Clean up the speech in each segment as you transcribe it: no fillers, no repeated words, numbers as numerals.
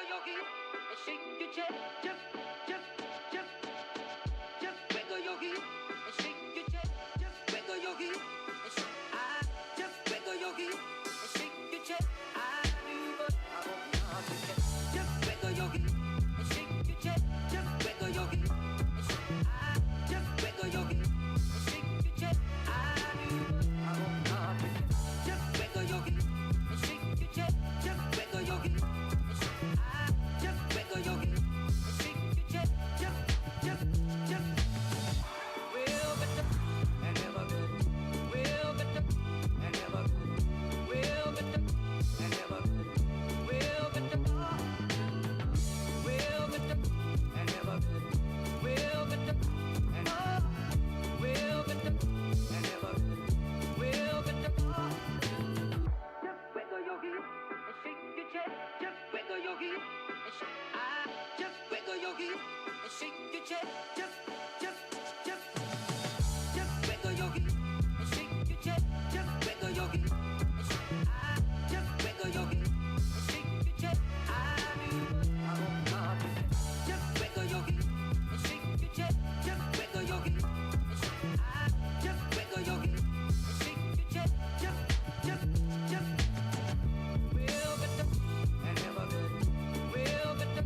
wiggle your hips and shake your chest. Just wiggle your hips and shake your chest. Just wiggle your hips and shake. Just wiggle your hips and shake your chest. I do, but I won't not do that. Just wiggle your hips and shake your chest. Just wiggle your hips and shake. Just wiggle your hips and shake your chest. I do, but I won't not do that. Just wiggle your hips and shake your chest. Just wiggle your hips and shake. Just wiggle your hips and shake your chest. Just. Real better and never good. Real better and never good. Real better and never good. Real better. Real better and never good. Real better and real better and never good. Real better. Just wiggle your hips and shake your chest. Just wiggle your hips and shake. Just wiggle your hips and shake your chest. Just wiggle your hips and shake your chest. Just wiggle your hips and shake. Just wiggle your hips and shake your chest. I do, but I won't not do that. Just wiggle your hips and shake your chest. Just wiggle your hips and shake. Just wiggle your hips and shake your chest. Just. Real better and never good. Real better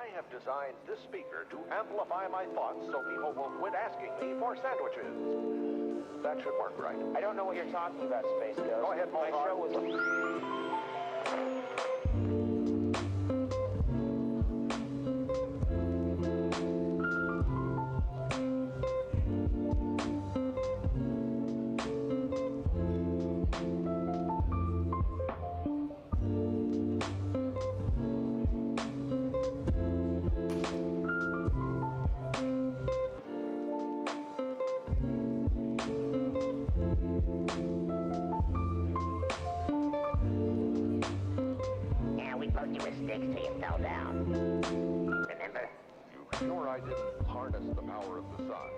I have designed this speaker to amplify my thoughts so people will quit asking me for sandwiches. That should work, right? I don't know what you're talking about, Space Ghost. Go ahead, My Mohawk. show was... Yeah, we poked you with sticks till you fell down. Remember? You sure I didn't harness the power of the sun?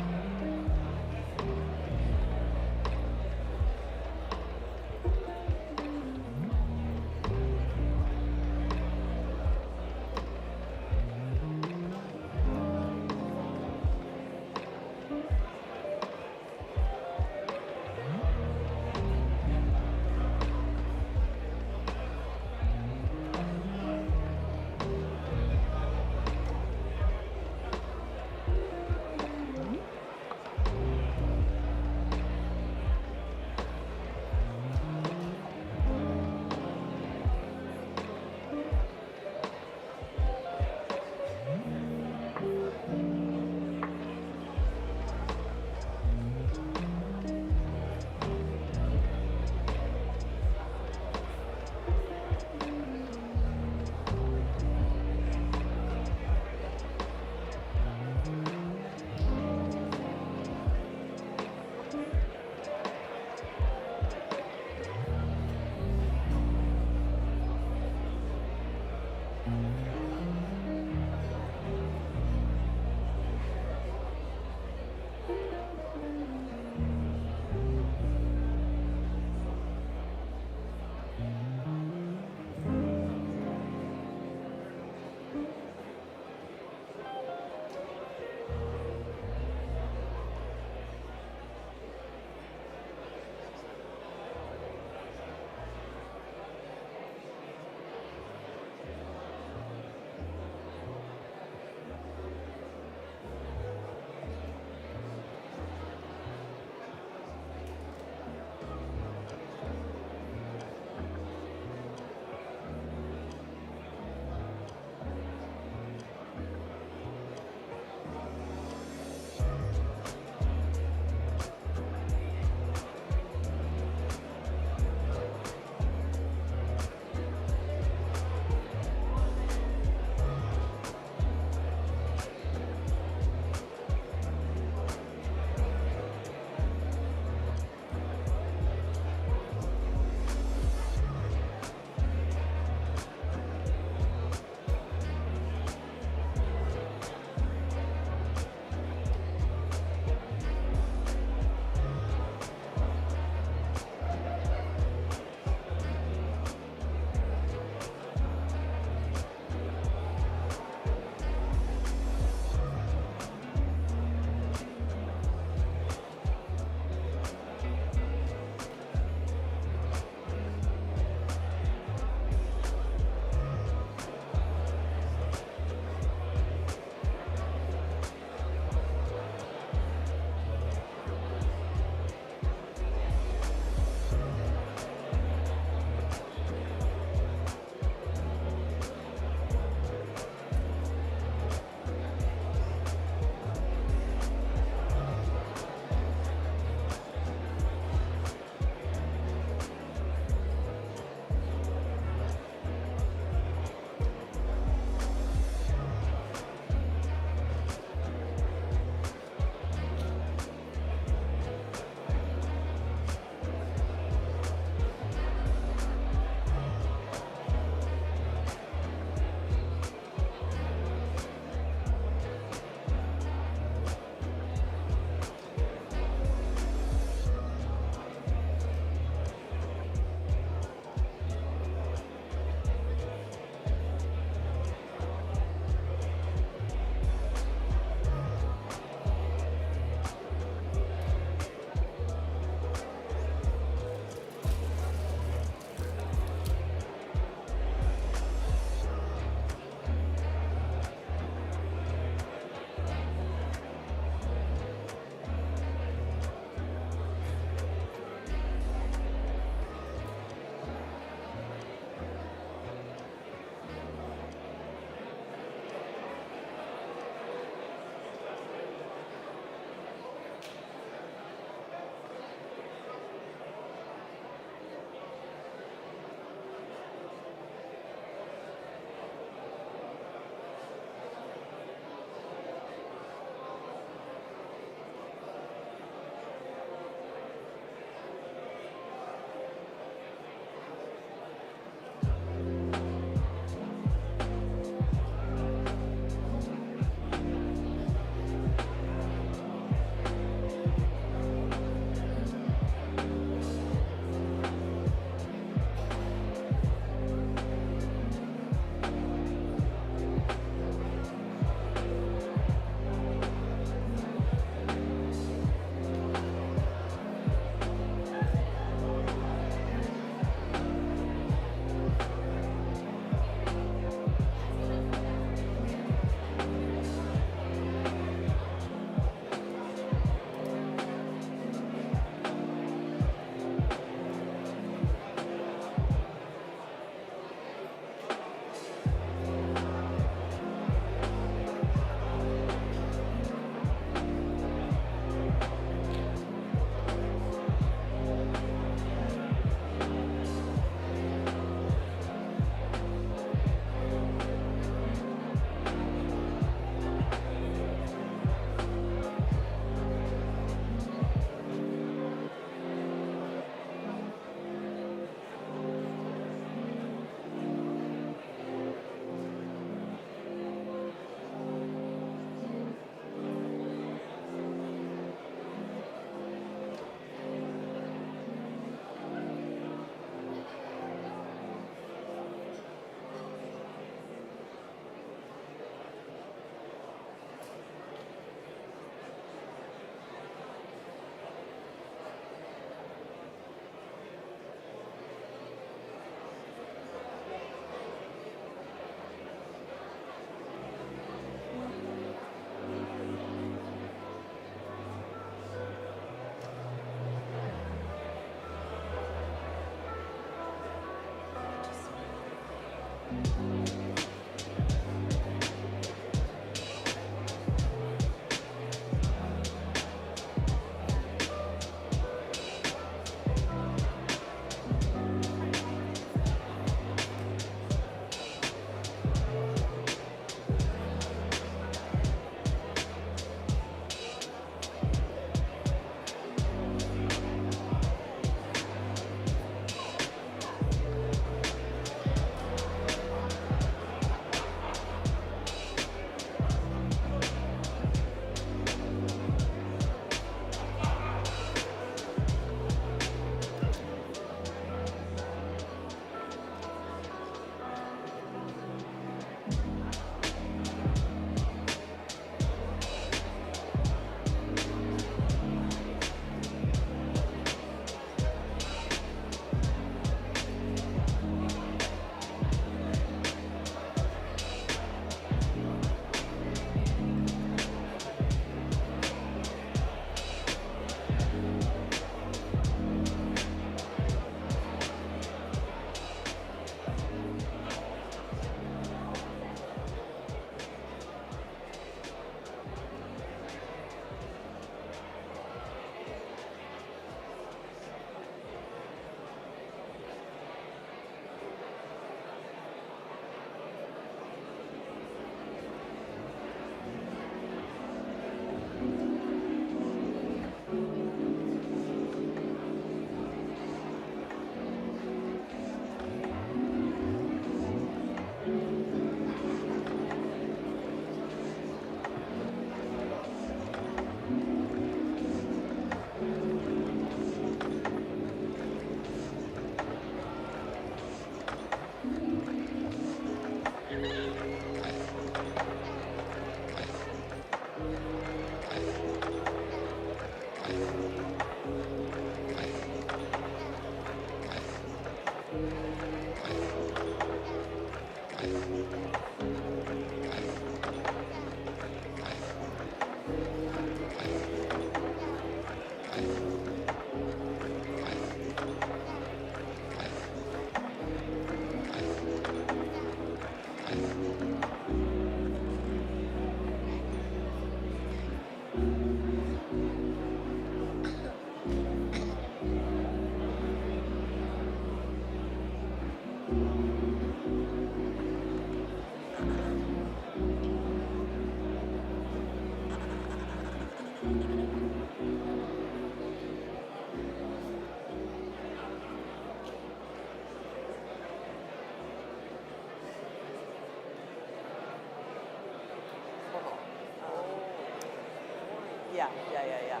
Yeah.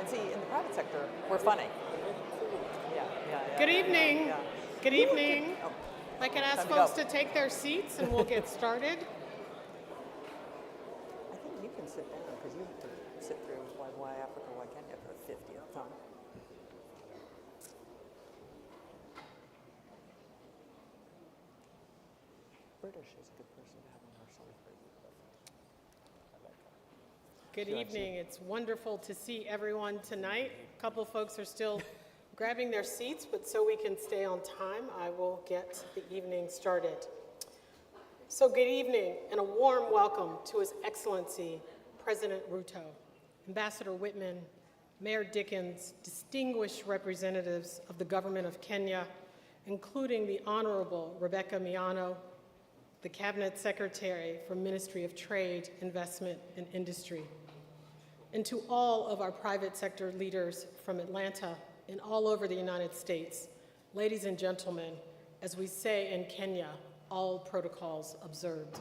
And see, in the private sector, we're funny. Yeah. Good evening. Yeah. Good evening. Oh, If I can ask time to folks go. to take their seats and we'll get started. I think you can sit down because you have to sit through why Africa, why Kenya for the 50th time. British is a good person to have on our celebrity. Good evening. It's wonderful to see everyone tonight. A couple folks are still grabbing their seats, but so we can stay on time, I will get the evening started. So good evening and a warm welcome to His Excellency, President Ruto, Ambassador Whitman, Mayor Dickens, distinguished representatives of the government of Kenya, including the Honorable Rebecca Miano, the Cabinet Secretary for Ministry of Trade, Investment, and Industry, and to all of our private sector leaders from Atlanta and all over the United States, ladies and gentlemen, as we say in Kenya, all protocols observed.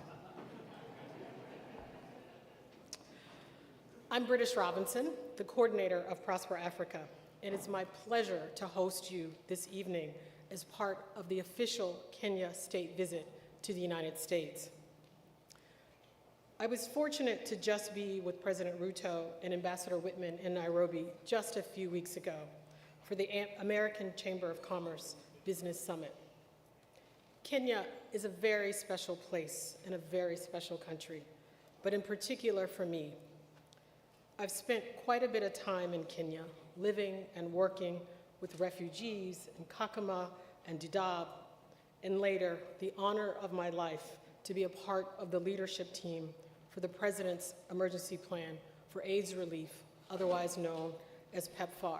I'm British Robinson, the coordinator of Prosper Africa. It is my pleasure to host you this evening as part of the official Kenya state visit to the United States. I was fortunate to just be with President Ruto and Ambassador Whitman in Nairobi just a few weeks ago for the American Chamber of Commerce Business Summit. Kenya is a very special place and a very special country, but in particular for me. I've spent quite a bit of time in Kenya, living and working with refugees in Kakuma and Dadaab, and later, the honor of my life to be a part of the leadership team for the President's Emergency Plan for AIDS Relief, otherwise known as PEPFAR.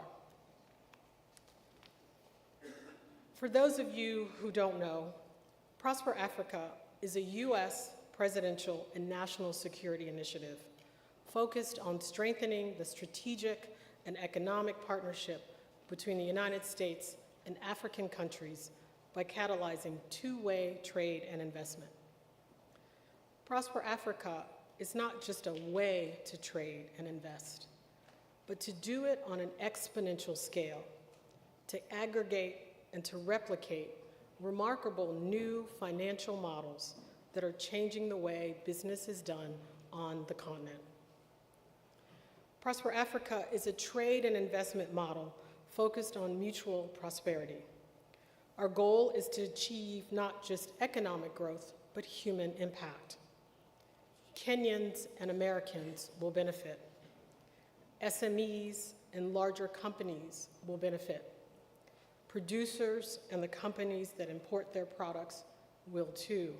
For those of you who don't know, Prosper Africa is a U.S. presidential and national security initiative focused on strengthening the strategic and economic partnership between the United States and African countries by catalyzing two-way trade and investment. Prosper Africa is not just a way to trade and invest, but to do it on an exponential scale, to aggregate and to replicate remarkable new financial models that are changing the way business is done on the continent. Prosper Africa is a trade and investment model focused on mutual prosperity. Our goal is to achieve not just economic growth, but human impact. Kenyans and Americans will benefit. SMEs and larger companies will benefit. Producers and the companies that import their products will too.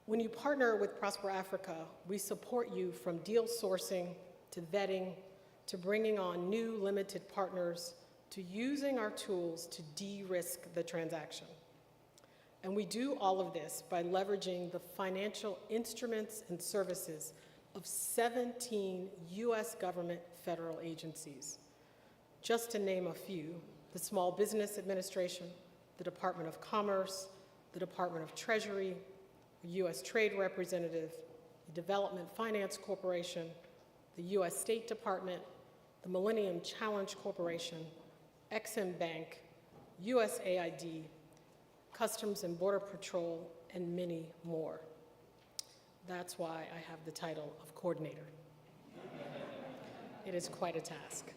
When you partner with Prosper Africa, we support you from deal sourcing to vetting to bringing on new limited partners to using our tools to de-risk the transaction. And we do all of this by leveraging the financial instruments and services of 17 U.S. government federal agencies. Just to name a few: the Small Business Administration, the Department of Commerce, the Department of Treasury, the U.S. Trade Representative, the Development Finance Corporation, the U.S. State Department, the Millennium Challenge Corporation, Exim Bank, USAID, Customs and Border Patrol, and many more. That's why I have the title of coordinator. It is quite a task.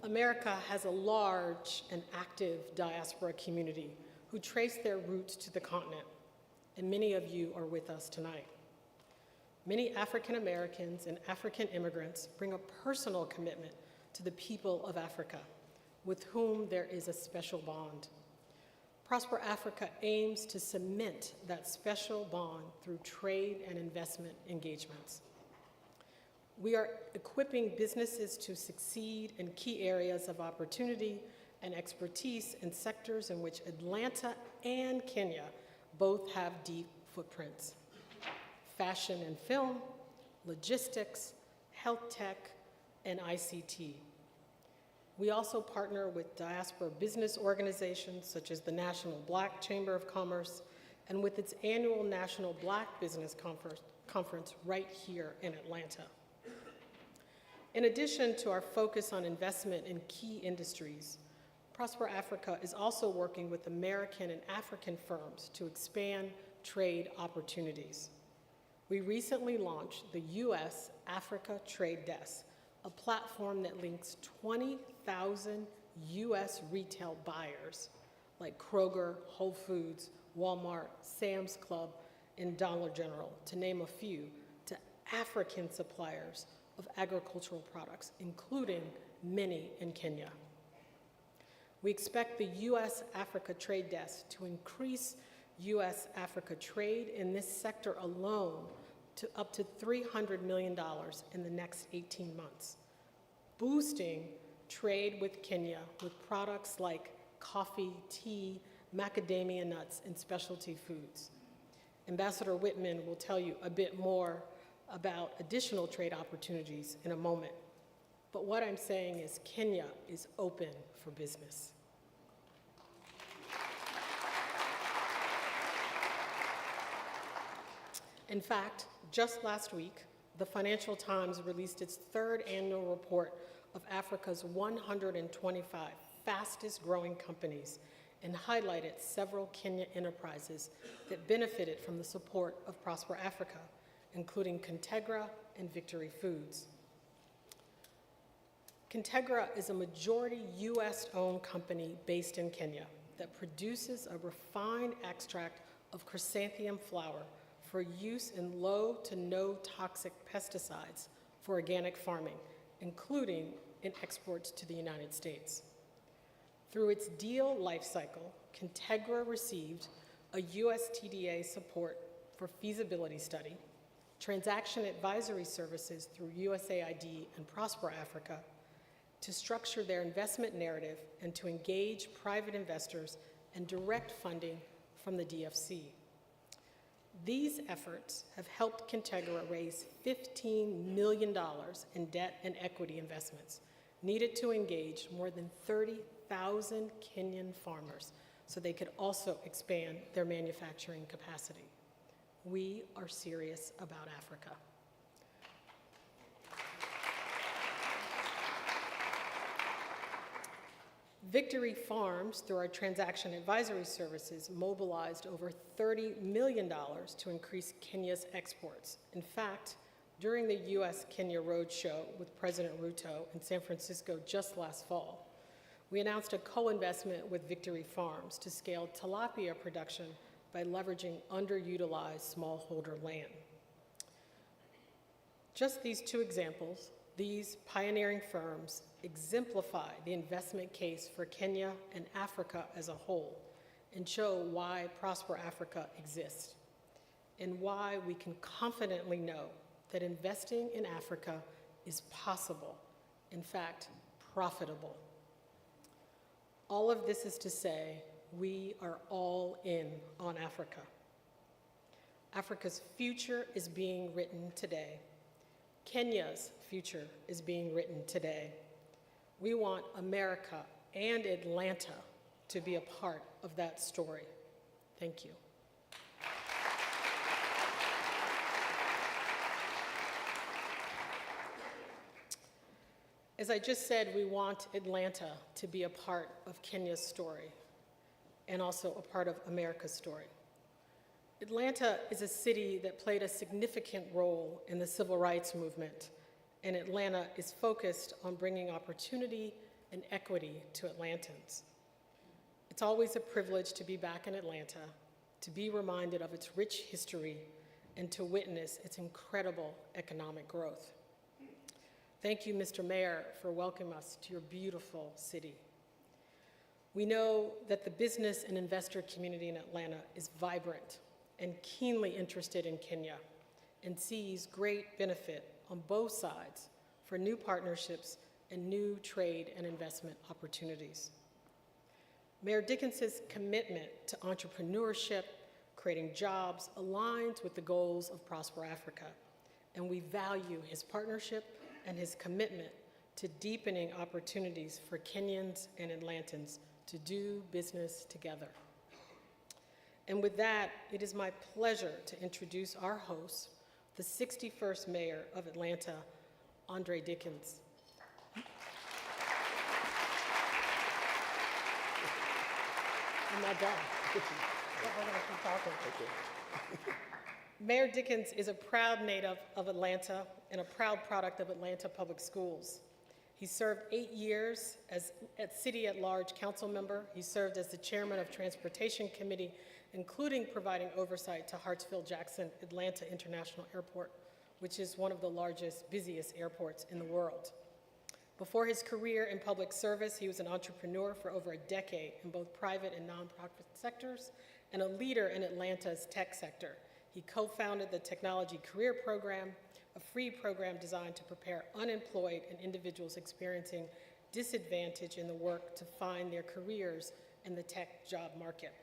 America has a large and active diaspora community who trace their roots to the continent, and many of you are with us tonight. Many African Americans and African immigrants bring a personal commitment to the people of Africa, with whom there is a special bond. Prosper Africa aims to cement that special bond through trade and investment engagements. We are equipping businesses to succeed in key areas of opportunity and expertise in sectors in which Atlanta and Kenya both have deep footprints: fashion and film, logistics, health tech, and ICT. We also partner with diaspora business organizations such as the National Black Chamber of Commerce and with its annual National Black Business Conference right here in Atlanta. In addition to our focus on investment in key industries, Prosper Africa is also working with American and African firms to expand trade opportunities. We recently launched the U.S. Africa Trade Desk, a platform that links 20,000 U.S. retail buyers like Kroger, Whole Foods, Walmart, Sam's Club, and Dollar General, to name a few, to African suppliers of agricultural products, including many in Kenya. We expect the U.S. Africa Trade Desk to increase U.S. Africa trade in this sector alone to up to $300 million in the next 18 months, boosting trade with Kenya with products like coffee, tea, macadamia nuts, and specialty foods. Ambassador Whitman will tell you a bit more about additional trade opportunities in a moment. But what I'm saying is Kenya is open for business. In fact, just last week, the Financial Times released its third annual report of Africa's 125 fastest growing companies and highlighted several Kenya enterprises that benefited from the support of Prosper Africa, including Contegra and Victory Foods. Contegra is a majority US-owned company based in Kenya that produces a refined extract of chrysanthemum flower for use in low to no toxic pesticides for organic farming, including in exports to the United States. Through its deal lifecycle, Contegra received a USTDA support for feasibility study, transaction advisory services through USAID and Prosper Africa to structure their investment narrative and to engage private investors and direct funding from the DFC. These efforts have helped Contegra raise $15 million in debt and equity investments needed to engage more than 30,000 Kenyan farmers so they could also expand their manufacturing capacity. We are serious about Africa. Victory Farms, through our transaction advisory services, mobilized over $30 million to increase Kenya's exports. In fact, during the US-Kenya Roadshow with President Ruto in San Francisco just last fall, we announced a co-investment with Victory Farms to scale tilapia production by leveraging underutilized smallholder land. Just these two examples, these pioneering firms exemplify the investment case for Kenya and Africa as a whole and show why Prosper Africa exists and why we can confidently know that investing in Africa is possible, in fact, profitable. All of this is to say, we are all in on Africa. Africa's future is being written today. Kenya's future is being written today. We want America and Atlanta to be a part of that story. Thank you. As I just said, we want Atlanta to be a part of Kenya's story and also a part of America's story. Atlanta is a city that played a significant role in the civil rights movement, and Atlanta is focused on bringing opportunity and equity to Atlantans. It's always a privilege to be back in Atlanta, to be reminded of its rich history, and to witness its incredible economic growth. Thank you, Mr. Mayor, for welcoming us to your beautiful city. We know that the business and investor community in Atlanta is vibrant and keenly interested in Kenya and sees great benefit on both sides for new partnerships and new trade and investment opportunities. Mayor Dickens' commitment to entrepreneurship, creating jobs, aligns with the goals of Prosper Africa, and we value his partnership and his commitment to deepening opportunities for Kenyans and Atlantans to do business together. And with that, it is my pleasure to introduce our host, the 61st Mayor of Atlanta, Andre Dickens. I'm not done. We're gonna keep talking. Okay. Mayor Dickens is a proud native of Atlanta and a proud product of Atlanta Public Schools. He served 8 years as City at Large council member. He served as the chairman of Transportation Committee, including providing oversight to Hartsfield-Jackson Atlanta International Airport, which is one of the largest, busiest airports in the world. Before his career in public service, he was an entrepreneur for over a decade in both private and nonprofit sectors and a leader in Atlanta's tech sector. He co-founded the Technology Career Program, a free program designed to prepare unemployed and individuals experiencing disadvantage in the work to find their careers in the tech job market.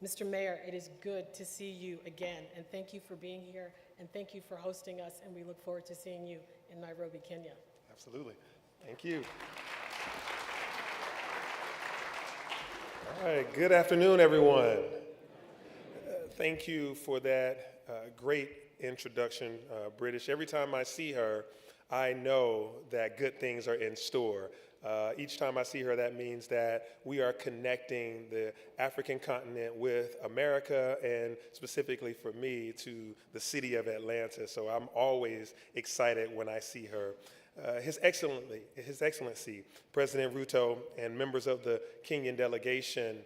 Mr. Mayor, it is good to see you again, and thank you for being here, and thank you for hosting us, and we look forward to seeing you in Nairobi, Kenya. Absolutely. Thank you. All right, good afternoon, everyone. Thank you for that great introduction, British. Every time I see her, I know that good things are in store. Each time I see her, that means that we are connecting the African continent with America, and specifically for me, to the city of Atlanta. So I'm always excited when I see her. His Excellency, President Ruto, and members of the Kenyan delegation,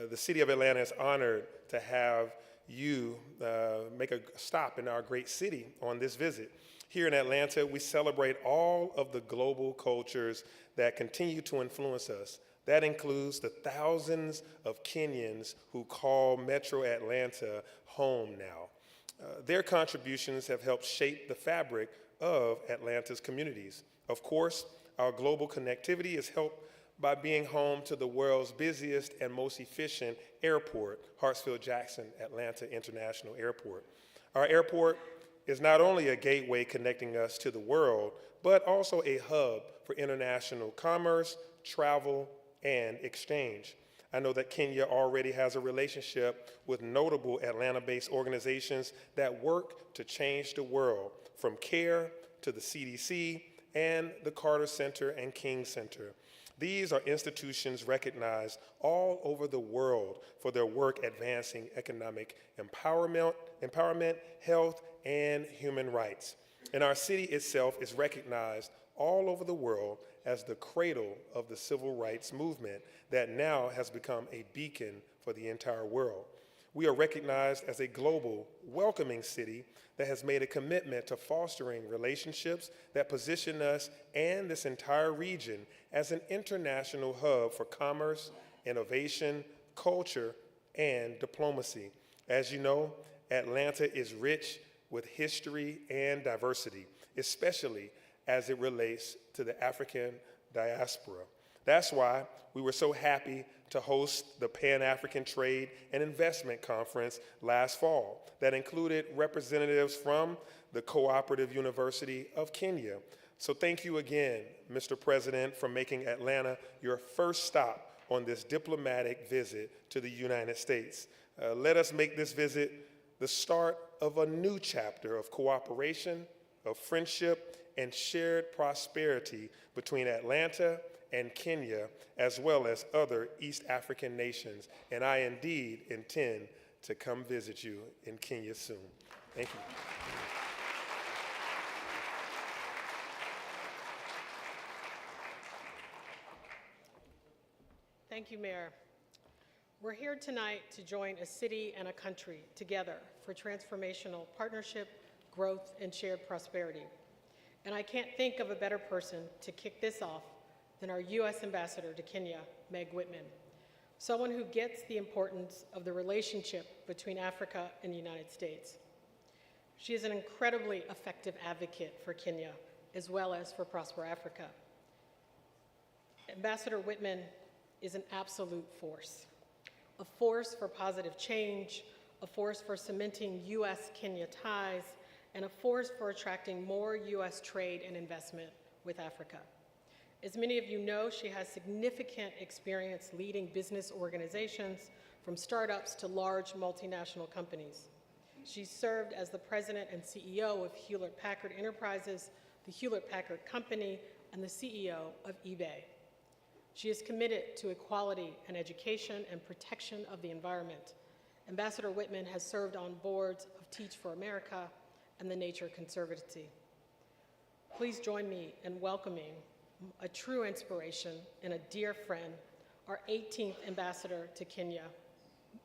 the city of Atlanta is honored to have you make a stop in our great city on this visit. Here in Atlanta, we celebrate all of the global cultures that continue to influence us: That includes the thousands of Kenyans who call Metro Atlanta home now. Their contributions have helped shape the fabric of Atlanta's communities. Of course, our global connectivity is helped by being home to the world's busiest and most efficient airport, Hartsfield-Jackson Atlanta International Airport. Our airport is not only a gateway connecting us to the world, but also a hub for international commerce, travel, and exchange. I know that Kenya already has a relationship with notable Atlanta-based organizations that work to change the world, from CARE to the CDC and the Carter Center and King Center. These are institutions recognized all over the world for their work advancing economic empowerment, health, and human rights. And our city itself is recognized all over the world as the cradle of the civil rights movement that now has become a beacon for the entire world. We are recognized as a global, welcoming city that has made a commitment to fostering relationships that position us and this entire region as an international hub for commerce, innovation, culture, and diplomacy. As you know, Atlanta is rich with history and diversity, especially as it relates to the African diaspora. That's why we were so happy to host the Pan-African Trade and Investment Conference last fall that included representatives from the Cooperative University of Kenya. So thank you again, Mr. President, for making Atlanta your first stop on this diplomatic visit to the United States. Let us make this visit the start of a new chapter of cooperation, of friendship, and shared prosperity between Atlanta and Kenya, as well as other East African nations. And I indeed intend to come visit you in Kenya soon. Thank you. Thank you, Mayor. We're here tonight to join a city and a country together for transformational partnership, growth, and shared prosperity. And I can't think of a better person to kick this off than our U.S. Ambassador to Kenya, Meg Whitman, someone who gets the importance of the relationship between Africa and the United States. She is an incredibly effective advocate for Kenya, as well as for Prosper Africa. Ambassador Whitman is an absolute force, a force for positive change, a force for cementing U.S.-Kenya ties, and a force for attracting more U.S. trade and investment with Africa. As many of you know, she has significant experience leading business organizations, from startups to large multinational companies. She served as the president and CEO of Hewlett-Packard Enterprises, the Hewlett-Packard Company, and the CEO of eBay. She is committed to equality and education and protection of the environment. Ambassador Whitman has served on boards of Teach for America and the Nature Conservancy. Please join me in welcoming a true inspiration and a dear friend, our 18th ambassador to Kenya,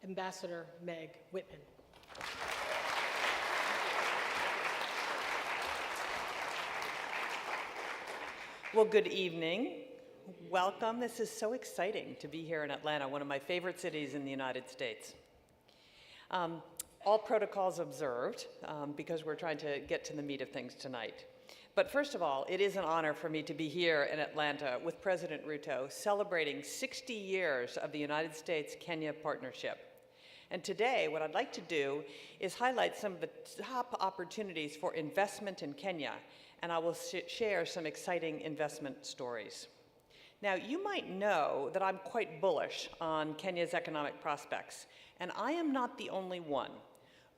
Ambassador Meg Whitman. Well, good evening. Welcome. This is so exciting to be here in Atlanta, one of my favorite cities in the United States. All protocols observed, because we're trying to get to the meat of things tonight. But first of all, it is an honor for me to be here in Atlanta with President Ruto, celebrating 60 years of the United States-Kenya partnership. And today, what I'd like to do is highlight some of the top opportunities for investment in Kenya, and I will share some exciting investment stories. Now, you might know that I'm quite bullish on Kenya's economic prospects, and I am not the only one.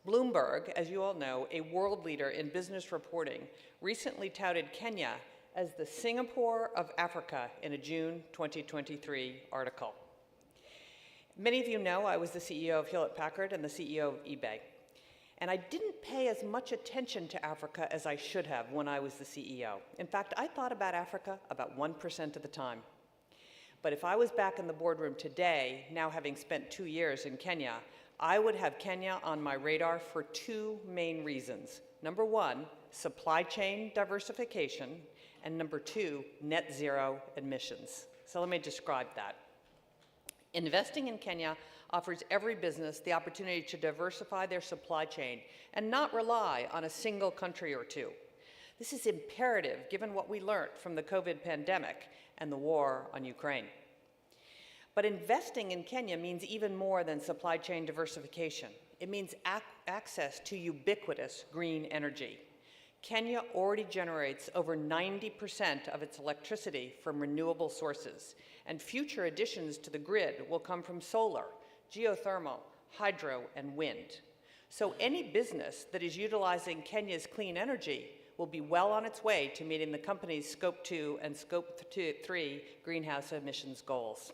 Bloomberg, as you all know, a world leader in business reporting, recently touted Kenya as the Singapore of Africa in a June 2023 article. Many of you know I was the CEO of Hewlett-Packard and the CEO of eBay. And I didn't pay as much attention to Africa as I should have when I was the CEO. In fact, I thought about Africa about 1% of the time. But if I was back in the boardroom today, now having spent 2 years in Kenya, I would have Kenya on my radar for two main reasons. Number one, supply chain diversification, and number two, net zero emissions. So let me describe that. Investing in Kenya offers every business the opportunity to diversify their supply chain and not rely on a single country or two. This is imperative given what we learned from the COVID pandemic and the war on Ukraine. But investing in Kenya means even more than supply chain diversification. It means access to ubiquitous green energy. Kenya already generates over 90% of its electricity from renewable sources, and future additions to the grid will come from solar, geothermal, hydro, and wind. So any business that is utilizing Kenya's clean energy will be well on its way to meeting the company's Scope 2 and Scope 3 greenhouse emissions goals.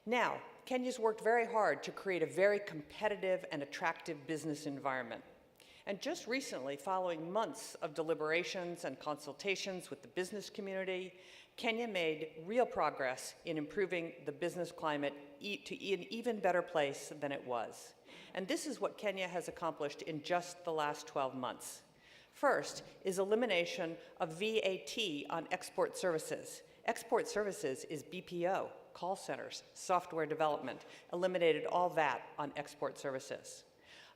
Now, Kenya's worked very hard to create a very competitive and attractive business environment. And just recently, following months of deliberations and consultations with the business community, Kenya made real progress in improving the business climate to an even better place than it was. And this is what Kenya has accomplished in just the last 12 months. First is elimination of VAT on export services. Export services is BPO, call centers, software development, eliminated all that on export services.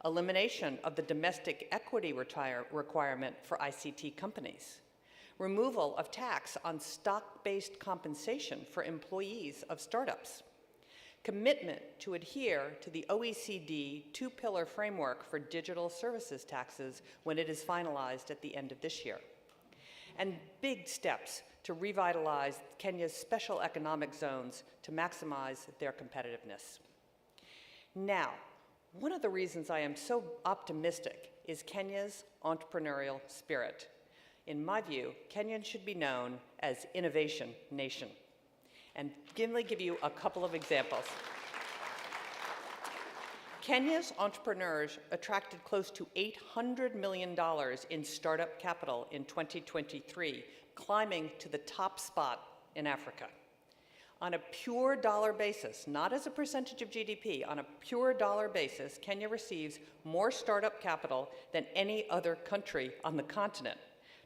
Elimination of the domestic equity requirement for ICT companies. Removal of tax on stock-based compensation for employees of startups. Commitment to adhere to the OECD two-pillar framework for digital services taxes when it is finalized at the end of this year. And big steps to revitalize Kenya's special economic zones to maximize their competitiveness. Now, one of the reasons I am so optimistic is Kenya's entrepreneurial spirit. In my view, Kenyans should be known as Innovation Nation. And let me give you a couple of examples. Kenya's entrepreneurs attracted close to $800 million in startup capital in 2023, climbing to the top spot in Africa. On a pure dollar basis, not as a percentage of GDP, on a pure dollar basis, Kenya receives more startup capital than any other country on the continent,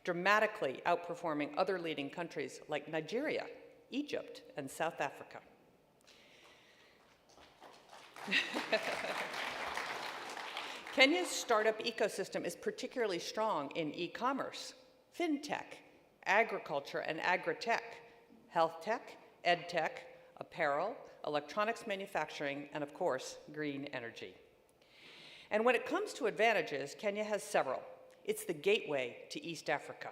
dramatically outperforming other leading countries like Nigeria, Egypt, and South Africa. Kenya's startup ecosystem is particularly strong in e-commerce, fintech, agriculture and agri-tech, health tech, ed tech, apparel, electronics manufacturing, and of course, green energy. And when it comes to advantages, Kenya has several. It's the gateway to East Africa.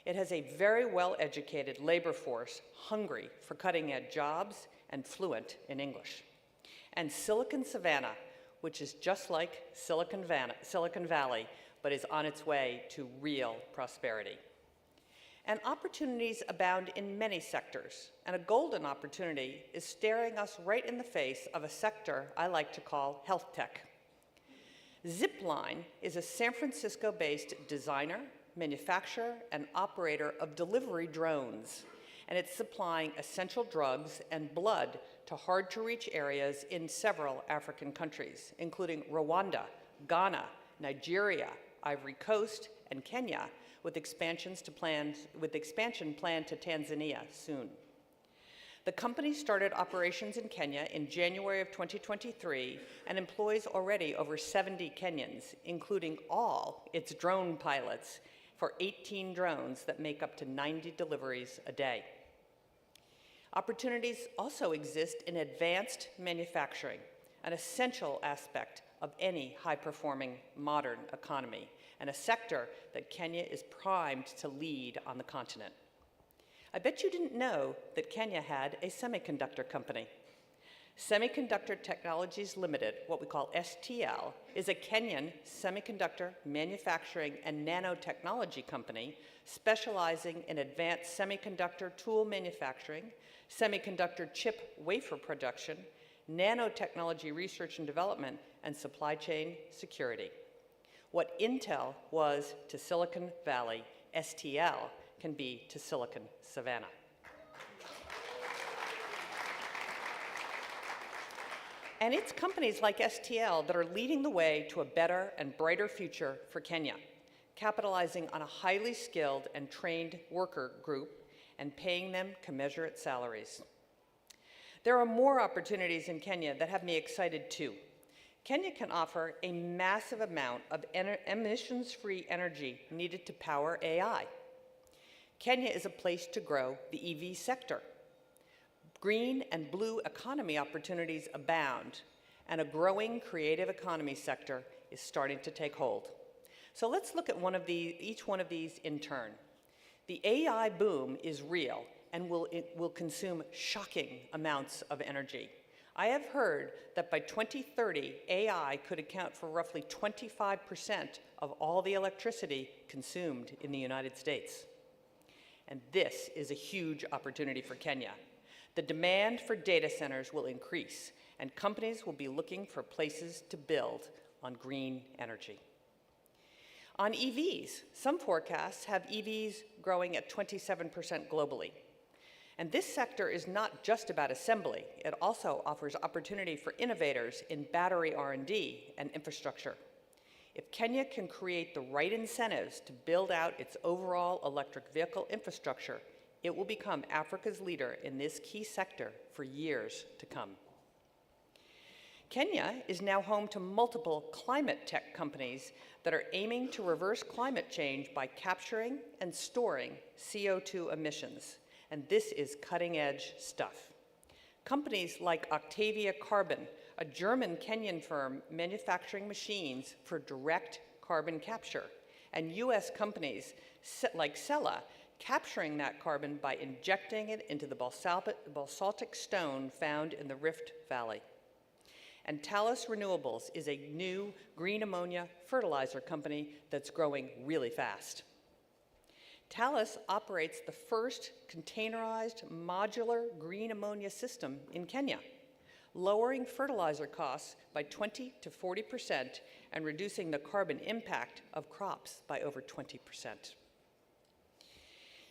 It has a very well-educated labor force hungry for cutting-edge jobs and fluent in English. And Silicon Savannah, which is just like Silicon Valley, but is on its way to real prosperity. And opportunities abound in many sectors, and a golden opportunity is staring us right in the face of a sector I like to call health tech. Zipline is a San Francisco-based designer, manufacturer, and operator of delivery drones, and it's supplying essential drugs and blood to hard-to-reach areas in several African countries, including Rwanda, Ghana, Nigeria, Ivory Coast, and Kenya, with expansion planned to Tanzania soon. The company started operations in Kenya in January of 2023 and employs already over 70 Kenyans, including all its drone pilots for 18 drones that make up to 90 deliveries a day. Opportunities also exist in advanced manufacturing, an essential aspect of any high-performing modern economy, and a sector that Kenya is primed to lead on the continent. I bet you didn't know that Kenya had a semiconductor company. Semiconductor Technologies Limited, what we call STL, is a Kenyan semiconductor manufacturing and nanotechnology company specializing in advanced semiconductor tool manufacturing, semiconductor chip wafer production, nanotechnology research and development, and supply chain security. What Intel was to Silicon Valley, STL can be to Silicon Savannah. And it's companies like STL that are leading the way to a better and brighter future for Kenya, capitalizing on a highly skilled and trained worker group and paying them commensurate salaries. There are more opportunities in Kenya that have me excited too. Kenya can offer a massive amount of emissions-free energy needed to power AI. Kenya is a place to grow the EV sector. Green and blue economy opportunities abound, and a growing creative economy sector is starting to take hold. So let's look at each one of these in turn. The AI boom is real and will consume shocking amounts of energy. I have heard that by 2030, AI could account for roughly 25% of all the electricity consumed in the United States. And this is a huge opportunity for Kenya. The demand for data centers will increase, and companies will be looking for places to build on green energy. On EVs, some forecasts have EVs growing at 27% globally. And this sector is not just about assembly. It also offers opportunity for innovators in battery R&D and infrastructure. If Kenya can create the right incentives to build out its overall electric vehicle infrastructure, it will become Africa's leader in this key sector for years to come. Kenya is now home to multiple climate tech companies that are aiming to reverse climate change by capturing and storing CO2 emissions. And this is cutting-edge stuff. Companies like Octavia Carbon, a German-Kenyan firm manufacturing machines for direct carbon capture, and US companies like Sela, capturing that carbon by injecting it into the basaltic stone found in the Rift Valley. And Talus Renewables is a new green ammonia fertilizer company that's growing really fast. Talus operates the first containerized modular green ammonia system in Kenya, lowering fertilizer costs by 20 to 40% and reducing the carbon impact of crops by over 20%.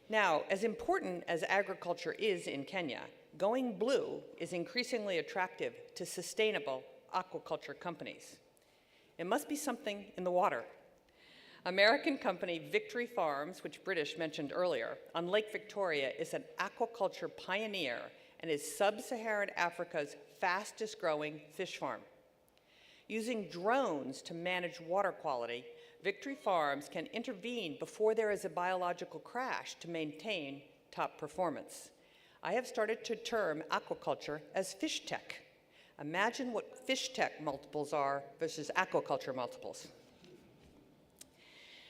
Now, as important as agriculture is in Kenya, going blue is increasingly attractive to sustainable aquaculture companies. It must be something in the water. American company Victory Farms, which British mentioned earlier, on Lake Victoria is an aquaculture pioneer and is sub-Saharan Africa's fastest growing fish farm. Using drones to manage water quality, Victory Farms can intervene before there is a biological crash to maintain top performance. I have started to term aquaculture as fish tech. Imagine what fish tech multiples are versus aquaculture multiples.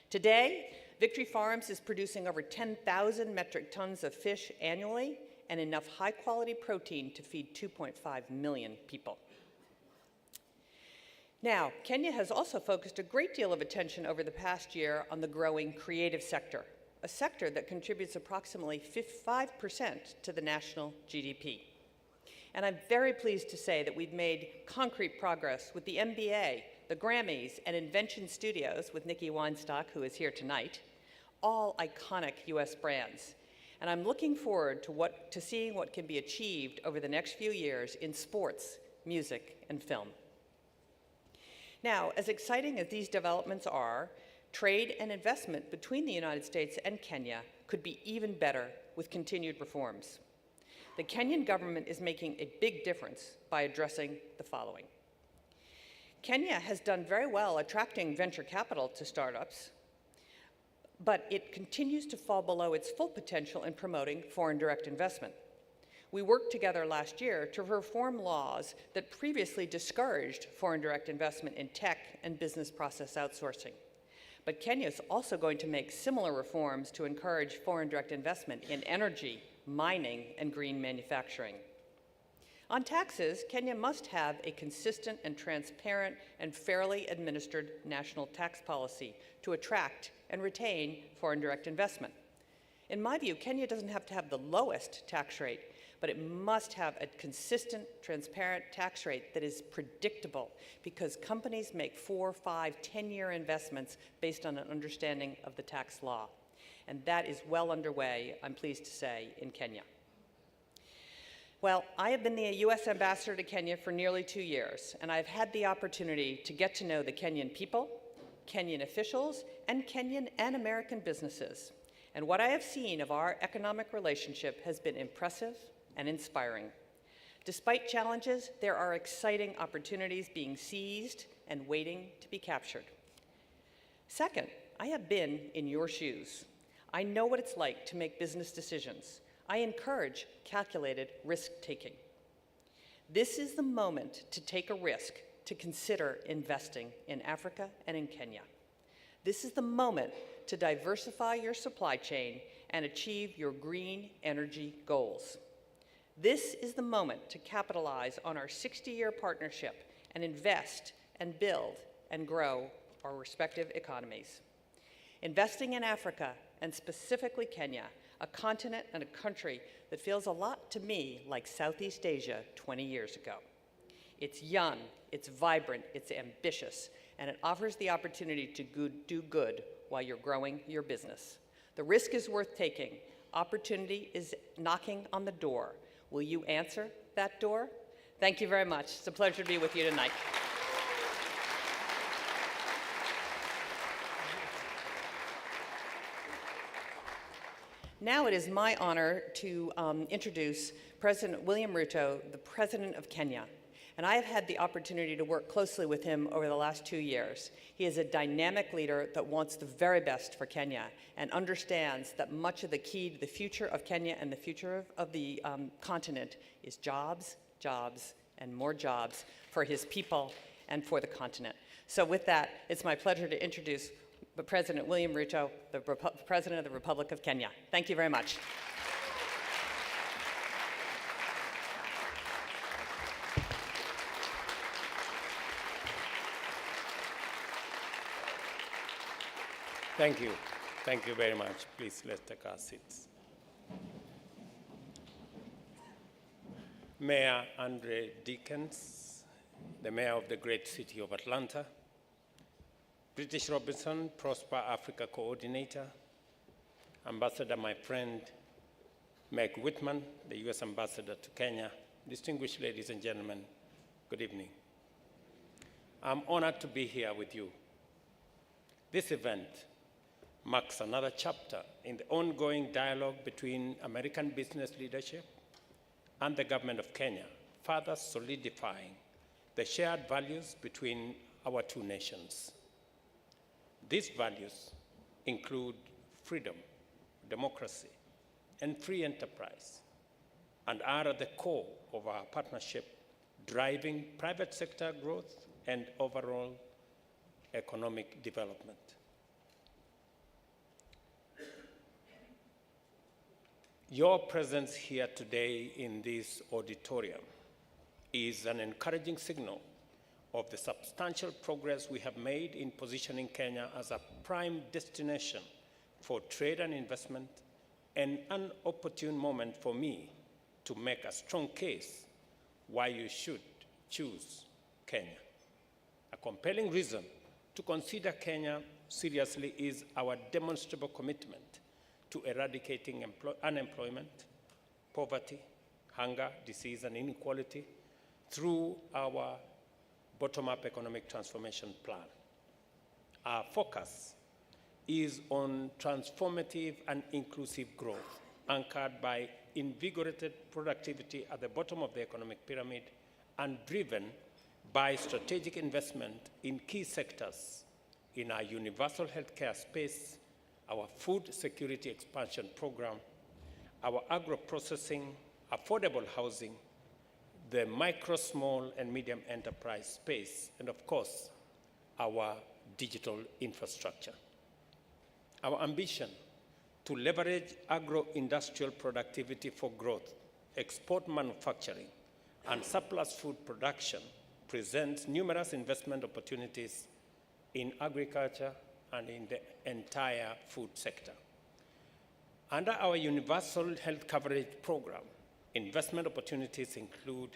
Today, Victory Farms is producing over 10,000 metric tons of fish annually and enough high-quality protein to feed 2.5 million people. Now, Kenya has also focused a great deal of attention over the past year on the growing creative sector, a sector that contributes approximately 5% to the national GDP. And I'm very pleased to say that we've made concrete progress with the MBA, the Grammys, and Invention Studios with Nikki Weinstock, who is here tonight, all iconic US brands. And I'm looking forward to seeing what can be achieved over the next few years in sports, music, and film. Now, as exciting as these developments are, trade and investment between the United States and Kenya could be even better with continued reforms. The Kenyan government is making a big difference by addressing the following. Kenya has done very well attracting venture capital to startups, but it continues to fall below its full potential in promoting foreign direct investment. We worked together last year to reform laws that previously discouraged foreign direct investment in tech and business process outsourcing. But Kenya is also going to make similar reforms to encourage foreign direct investment in energy, mining, and green manufacturing. On taxes, Kenya must have a consistent and transparent and fairly administered national tax policy to attract and retain foreign direct investment. In my view, Kenya doesn't have to have the lowest tax rate, but it must have a consistent, transparent tax rate that is predictable because companies make 4, 5, 10-year investments based on an understanding of the tax law. And that is well underway, I'm pleased to say, in Kenya. Well, I have been the US ambassador to Kenya for nearly 2 years, and I've had the opportunity to get to know the Kenyan people, Kenyan officials, and Kenyan and American businesses. And what I have seen of our economic relationship has been impressive and inspiring. Despite challenges, there are exciting opportunities being seized and waiting to be captured. Second, I have been in your shoes. I know what it's like to make business decisions. I encourage calculated risk-taking. This is the moment to take a risk, to consider investing in Africa and in Kenya. This is the moment to diversify your supply chain and achieve your green energy goals. This is the moment to capitalize on our 60-year partnership and invest and build and grow our respective economies. Investing in Africa, and specifically Kenya, a continent and a country that feels a lot to me like Southeast Asia 20 years ago. It's young, it's vibrant, it's ambitious, and it offers the opportunity to do good while you're growing your business. The risk is worth taking. Opportunity is knocking on the door. Will you answer that door? Thank you very much. It's a pleasure to be with you tonight. Now it is my honor to introduce President William Ruto, the President of Kenya. And I have had the opportunity to work closely with him over the last 2 years. He is a dynamic leader that wants the very best for Kenya and understands that much of the key to the future of Kenya and the future of the continent is jobs, jobs, and more jobs for his people and for the continent. So with that, it's my pleasure to introduce President William Ruto, the President of the Republic of Kenya. Thank you very much. Thank you. Thank you very much. Please, let's take our seats. Mayor Andre Dickens, the mayor of the great city of Atlanta, British Robinson, Prosper Africa Coordinator, Ambassador, my friend, Meg Whitman, the U.S. Ambassador to Kenya, distinguished ladies and gentlemen, good evening. I'm honored to be here with you. This event marks another chapter in the ongoing dialogue between American business leadership and the government of Kenya, further solidifying the shared values between our two nations. These values include freedom, democracy, and free enterprise, and are at the core of our partnership, driving private sector growth and overall economic development. Your presence here today in this auditorium is an encouraging signal of the substantial progress we have made in positioning Kenya as a prime destination for trade and investment, and an opportune moment for me to make a strong case why you should choose Kenya. A compelling reason to consider Kenya seriously is our demonstrable commitment to eradicating unemployment, poverty, hunger, disease, and inequality through our bottom-up economic transformation plan. Our focus is on transformative and inclusive growth, anchored by invigorated productivity at the bottom of the economic pyramid and driven by strategic investment in key sectors in our universal healthcare space, our food security expansion program, our agro-processing, affordable housing, the micro, small, and medium enterprise space, and of course, our digital infrastructure. Our ambition to leverage agro-industrial productivity for growth, export manufacturing, and surplus food production presents numerous investment opportunities in agriculture and in the entire food sector. Under our universal health coverage program, investment opportunities include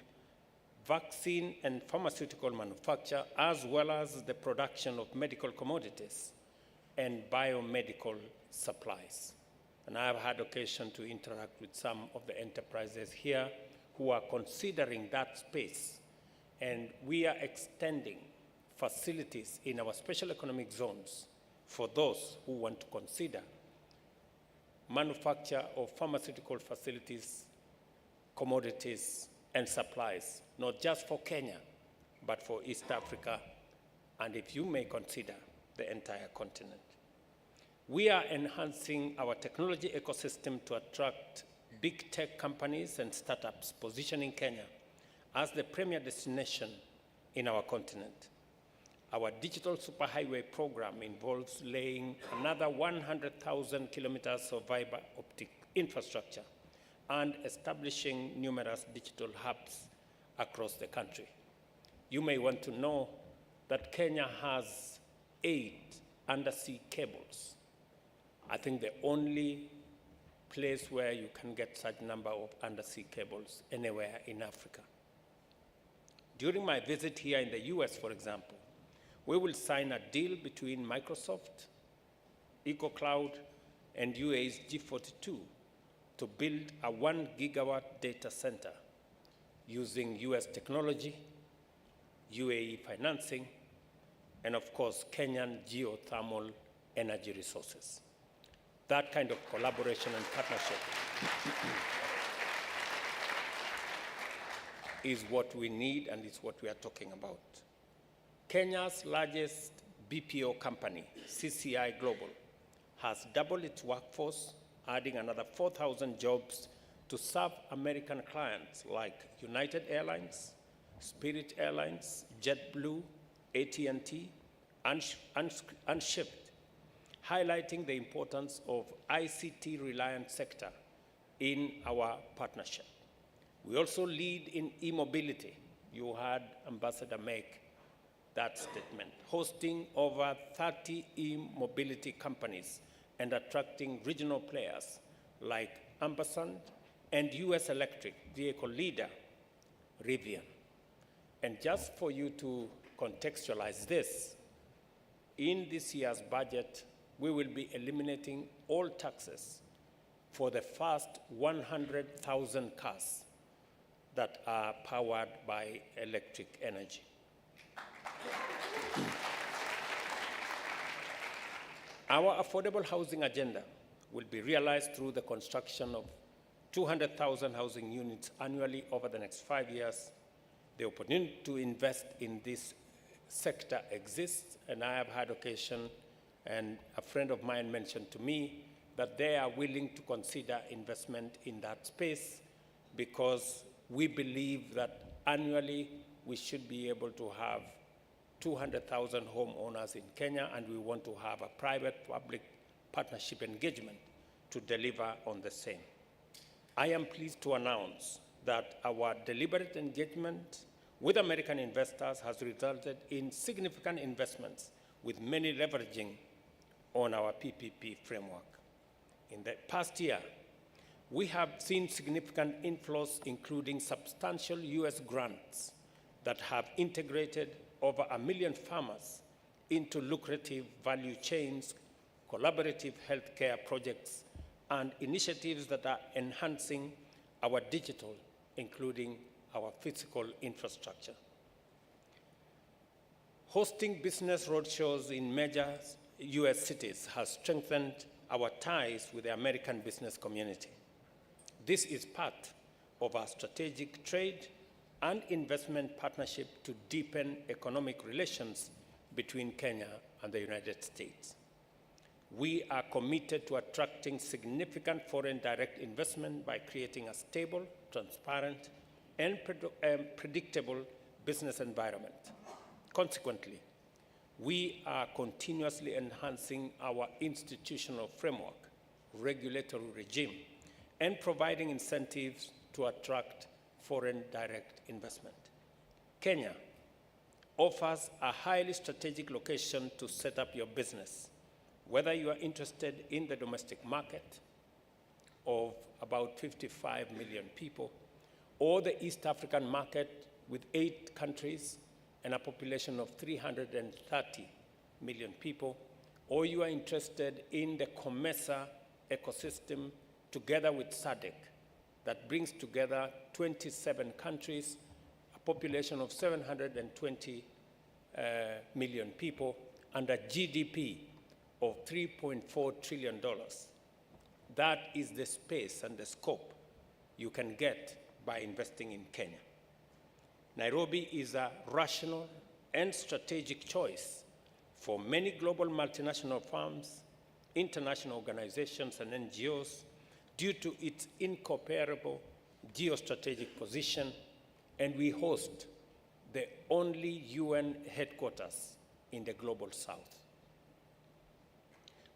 vaccine and pharmaceutical manufacture, as well as the production of medical commodities and biomedical supplies. And I have had occasion to interact with some of the enterprises here who are considering that space. And we are extending facilities in our special economic zones for those who want to consider manufacture of pharmaceutical facilities, commodities, and supplies, not just for Kenya, but for East Africa, and if you may consider, the entire continent. We are enhancing our technology ecosystem to attract big tech companies and startups, positioning Kenya as the premier destination in our continent. Our digital superhighway program involves laying another 100,000 kilometers of fiber optic infrastructure and establishing numerous digital hubs across the country. You may want to know that Kenya has 8 undersea cables. I think the only place where you can get such number of undersea cables anywhere in Africa. During my visit here in the US, for example, we will sign a deal between Microsoft, EcoCloud, and UAE's G42 to build a 1 gigawatt data center using US technology, UAE financing, and of course, Kenyan geothermal energy resources. That kind of collaboration and partnership is what we need and is what we are talking about. Kenya's largest BPO company, CCI Global, has doubled its workforce, adding another 4,000 jobs to serve American clients like United Airlines, Spirit Airlines, JetBlue, AT&T, and Shift, highlighting the importance of ICT-reliant sector in our partnership. We also lead in e-mobility. You heard Ambassador make that statement, hosting over 30 e-mobility companies and attracting regional players like Ampersand and US electric vehicle leader, Rivian. And just for you to contextualize this, in this year's budget, we will be eliminating all taxes for the first 100,000 cars that are powered by electric energy. Our affordable housing agenda will be realized through the construction of 200,000 housing units annually over the next 5 years. The opportunity to invest in this sector exists, and I have had occasion, and a friend of mine mentioned to me that they are willing to consider investment in that space because we believe that annually we should be able to have 200,000 homeowners in Kenya, and we want to have a private-public partnership engagement to deliver on the same. I am pleased to announce that our deliberate engagement with American investors has resulted in significant investments, with many leveraging on our PPP framework. In the past year, we have seen significant inflows, including substantial US grants that have integrated over 1 million farmers into lucrative value chains, collaborative healthcare projects, and initiatives that are enhancing our digital, including our physical infrastructure. Hosting business roadshows in major US cities has strengthened our ties with the American business community. This is part of our strategic trade and investment partnership to deepen economic relations between Kenya and the United States. We are committed to attracting significant foreign direct investment by creating a stable, transparent, and predictable business environment. Consequently, we are continuously enhancing our institutional framework, regulatory regime, and providing incentives to attract foreign direct investment. Kenya offers a highly strategic location to set up your business, whether you are interested in the domestic market of about 55 million people, or the East African market with 8 countries and a population of 330 million people, or you are interested in the COMESA ecosystem together with SADC that brings together 27 countries, a population of 720 million people, and a GDP of $3.4 trillion. That is the space and the scope you can get by investing in Kenya. Nairobi is a rational and strategic choice for many global multinational firms, international organizations, and NGOs due to its incomparable geostrategic position, and we host the only UN headquarters in the global south.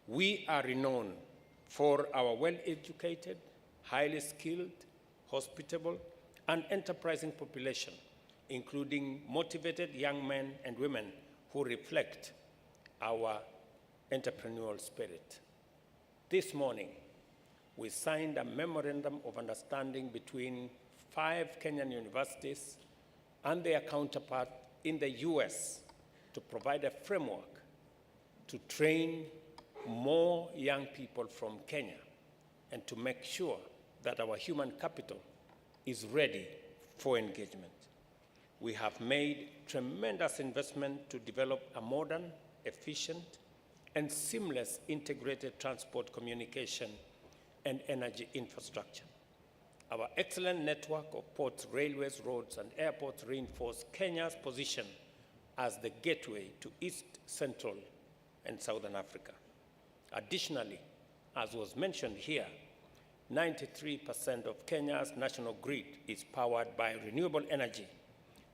We are renowned for our well-educated, highly skilled, hospitable, and enterprising population, including motivated young men and women who reflect our entrepreneurial spirit. This morning, we signed a memorandum of understanding between 5 Kenyan universities and their counterpart in the US to provide a framework to train more young people from Kenya and to make sure that our human capital is ready for engagement. We have made tremendous investment to develop a modern, efficient, and seamless integrated transport, communication, and energy infrastructure. Our excellent network of ports, railways, roads, and airports reinforce Kenya's position as the gateway to East, Central, and Southern Africa. Additionally, as was mentioned here, 93% of Kenya's national grid is powered by renewable energy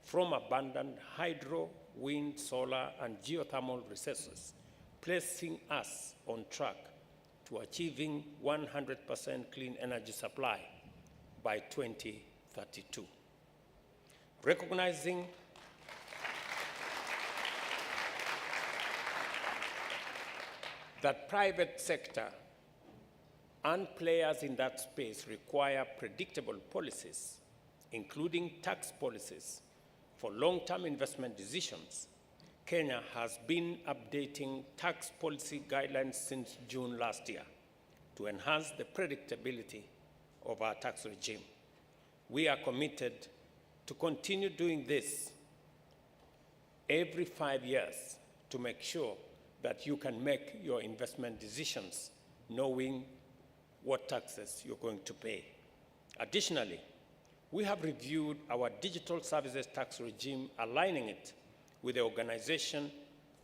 from abundant hydro, wind, solar, and geothermal resources, placing us on track to achieving 100% clean energy supply by 2032. Recognizing that private sector and players in that space require predictable policies, including tax policies, for long-term investment decisions, Kenya has been updating tax policy guidelines since June last year to enhance the predictability of our tax regime. We are committed to continue doing this every 5 years to make sure that you can make your investment decisions knowing what taxes you're going to pay. Additionally, we have reviewed our digital services tax regime, aligning it with the Organization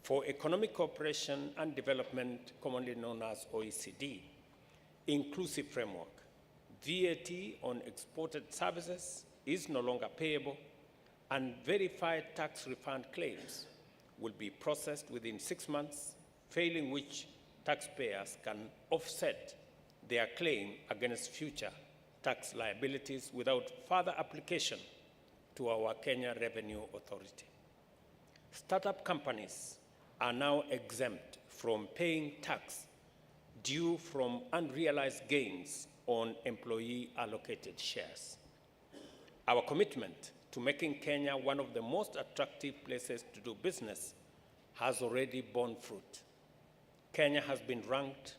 for Economic Cooperation and Development, commonly known as OECD, inclusive framework. VAT on exported services is no longer payable, and verified tax refund claims will be processed within 6 months, failing which taxpayers can offset their claim against future tax liabilities without further application to our Kenya Revenue Authority. Startup companies are now exempt from paying tax due from unrealized gains on employee-allocated shares. Our commitment to making Kenya one of the most attractive places to do business has already borne fruit. Kenya has been ranked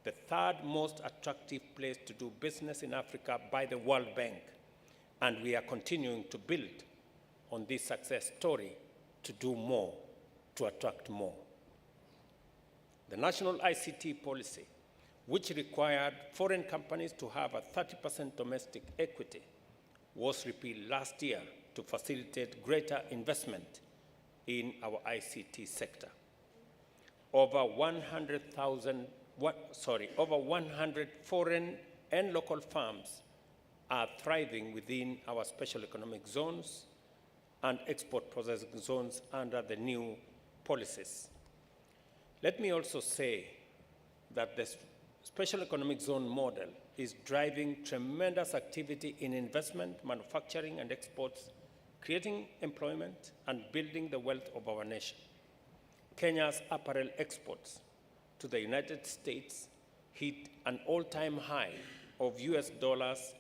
the 3rd most attractive place to do business in Africa by the World Bank, and we are continuing to build on this success story to do more, to attract more. The national ICT policy, which required foreign companies to have a 30% domestic equity, was repealed last year to facilitate greater investment in our ICT sector. Over 100 foreign and local firms are thriving within our special economic zones and export processing zones under the new policies. Let me also say that the special economic zone model is driving tremendous activity in investment, manufacturing, and exports, creating employment and building the wealth of our nation. Kenya's apparel exports to the United States hit an all-time high of US dollars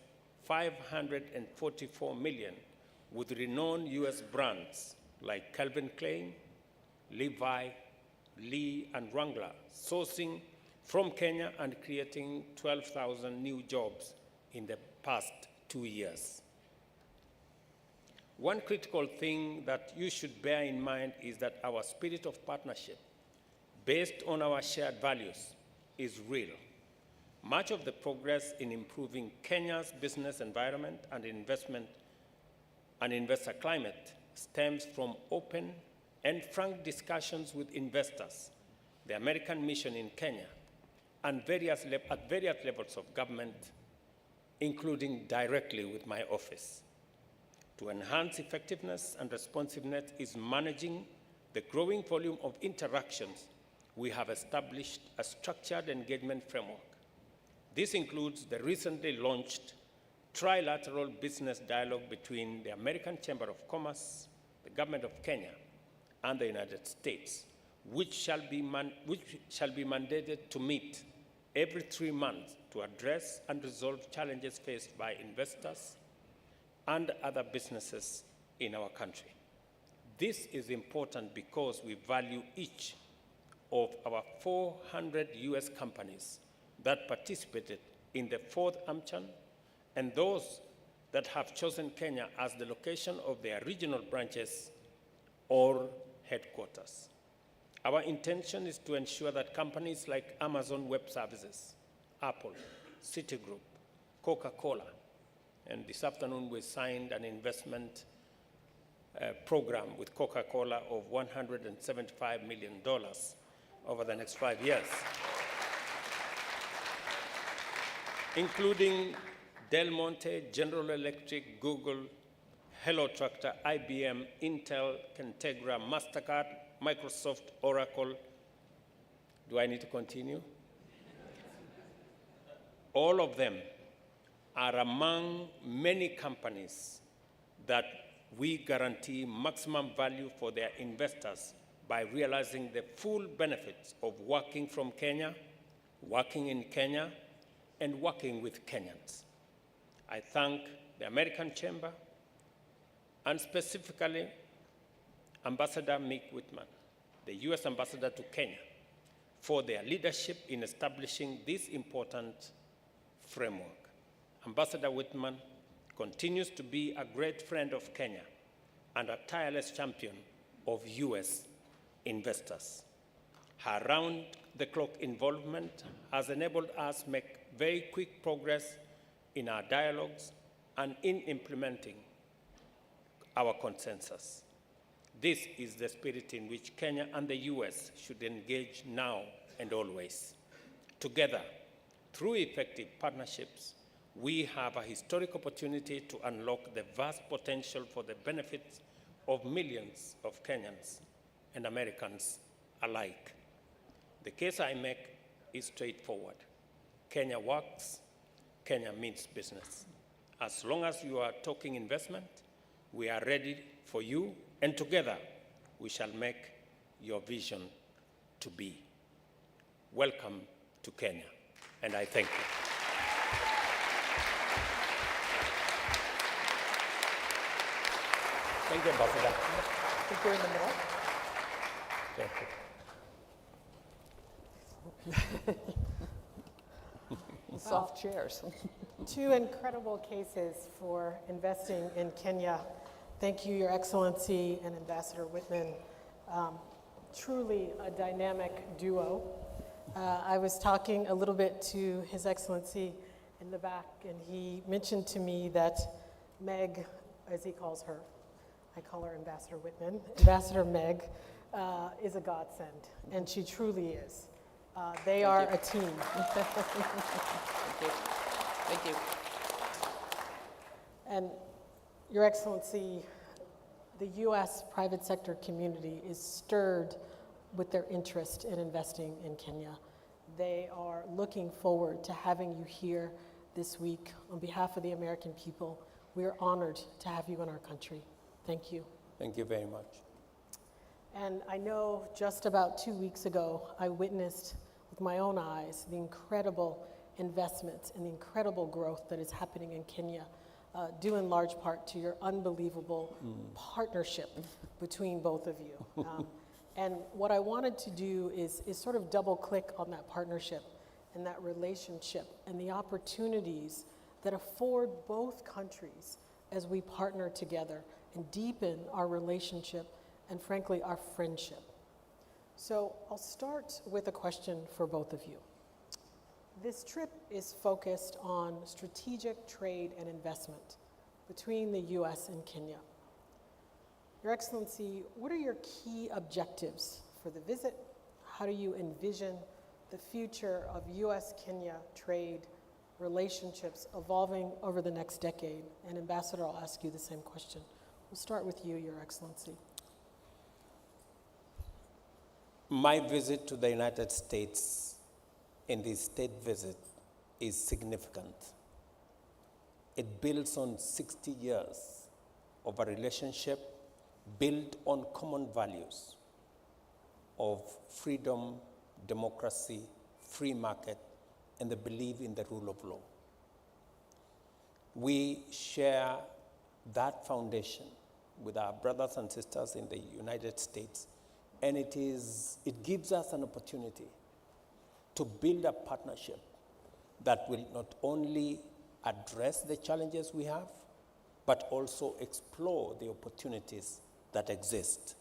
544 million, with renowned US brands like Calvin Klein, Levi, Lee, and Wrangler sourcing from Kenya and creating 12,000 new jobs in the past 2 years. One critical thing that you should bear in mind is that our spirit of partnership, based on our shared values, is real. Much of the progress in improving Kenya's business environment and investment and investor climate stems from open and frank discussions with investors, the American mission in Kenya, and at various levels of government, including directly with my office. To enhance effectiveness and responsiveness is managing the growing volume of interactions. We have established a structured engagement framework. This includes the recently launched trilateral business dialogue between the American Chamber of Commerce, the Government of Kenya, and the United States, which shall be mandated to meet every 3 months to address and resolve challenges faced by investors and other businesses in our country. This is important because we value each of our 400 US companies that participated in the 4th AmCham and those that have chosen Kenya as the location of their regional branches or headquarters. Our intention is to ensure that companies like Amazon Web Services, Apple, Citigroup, Coca-Cola, and this afternoon we signed an investment program with Coca-Cola of $175 million over the next 5 years, including Del Monte, General Electric, Google, Hello Tractor, IBM, Intel, Kentegra, MasterCard, Microsoft, Oracle. Do I need to continue? All of them are among many companies that we guarantee maximum value for their investors by realizing the full benefits of working from Kenya, working in Kenya, and working with Kenyans. I thank the American Chamber and specifically Ambassador Mick Whitman, the US Ambassador to Kenya, for their leadership in establishing this important framework. Ambassador Whitman continues to be a great friend of Kenya and a tireless champion of US investors. Her round-the-clock involvement has enabled us to make very quick progress in our dialogues and in implementing our consensus. This is the spirit in which Kenya and the US should engage now and always. Together, through effective partnerships, we have a historic opportunity to unlock the vast potential for the benefits of millions of Kenyans and Americans alike. The case I make is straightforward. Kenya works, Kenya means business. As long as you are talking investment, we are ready for you, and together we shall make your vision to be. Welcome to Kenya, and I thank you. Thank you, Ambassador. I think we're in the middle. Thank you. Soft chairs. Two incredible cases for investing in Kenya. Thank you, Your Excellency and Ambassador Whitman. Truly a dynamic duo. I was talking a little bit to His Excellency in the back, and he mentioned to me that Meg, as he calls her, I call her Ambassador Whitman, Ambassador Meg, is a godsend, and she truly is. They are a team. Thank you. Thank you. And Your Excellency, the U.S. private sector community is stirred with their interest in investing in Kenya. They are looking forward to having you here this week. On behalf of the American people, we are honored to have you in our country. Thank you. Thank you very much. And I know just about 2 weeks ago, I witnessed with my own eyes the incredible investments and the incredible growth that is happening in Kenya, due in large part to your unbelievable partnership between both of you. And what I wanted to do is sort of double click on that partnership and that relationship and the opportunities that afford both countries as we partner together and deepen our relationship and frankly our friendship. So I'll start with a question for both of you. This trip is focused on strategic trade and investment between the US and Kenya. Your Excellency, what are your key objectives for the visit? How do you envision the future of US-Kenya trade relationships evolving over the next decade? And Ambassador, I'll ask you the same question. We'll start with you, Your Excellency. My visit to the United States in this state visit is significant. It builds on 60 years of a relationship built on common values of freedom, democracy, free market, and the belief in the rule of law. We share that foundation with our brothers and sisters in the United States, and it gives us an opportunity to build a partnership that will not only address the challenges we have, but also explore the opportunities that exist.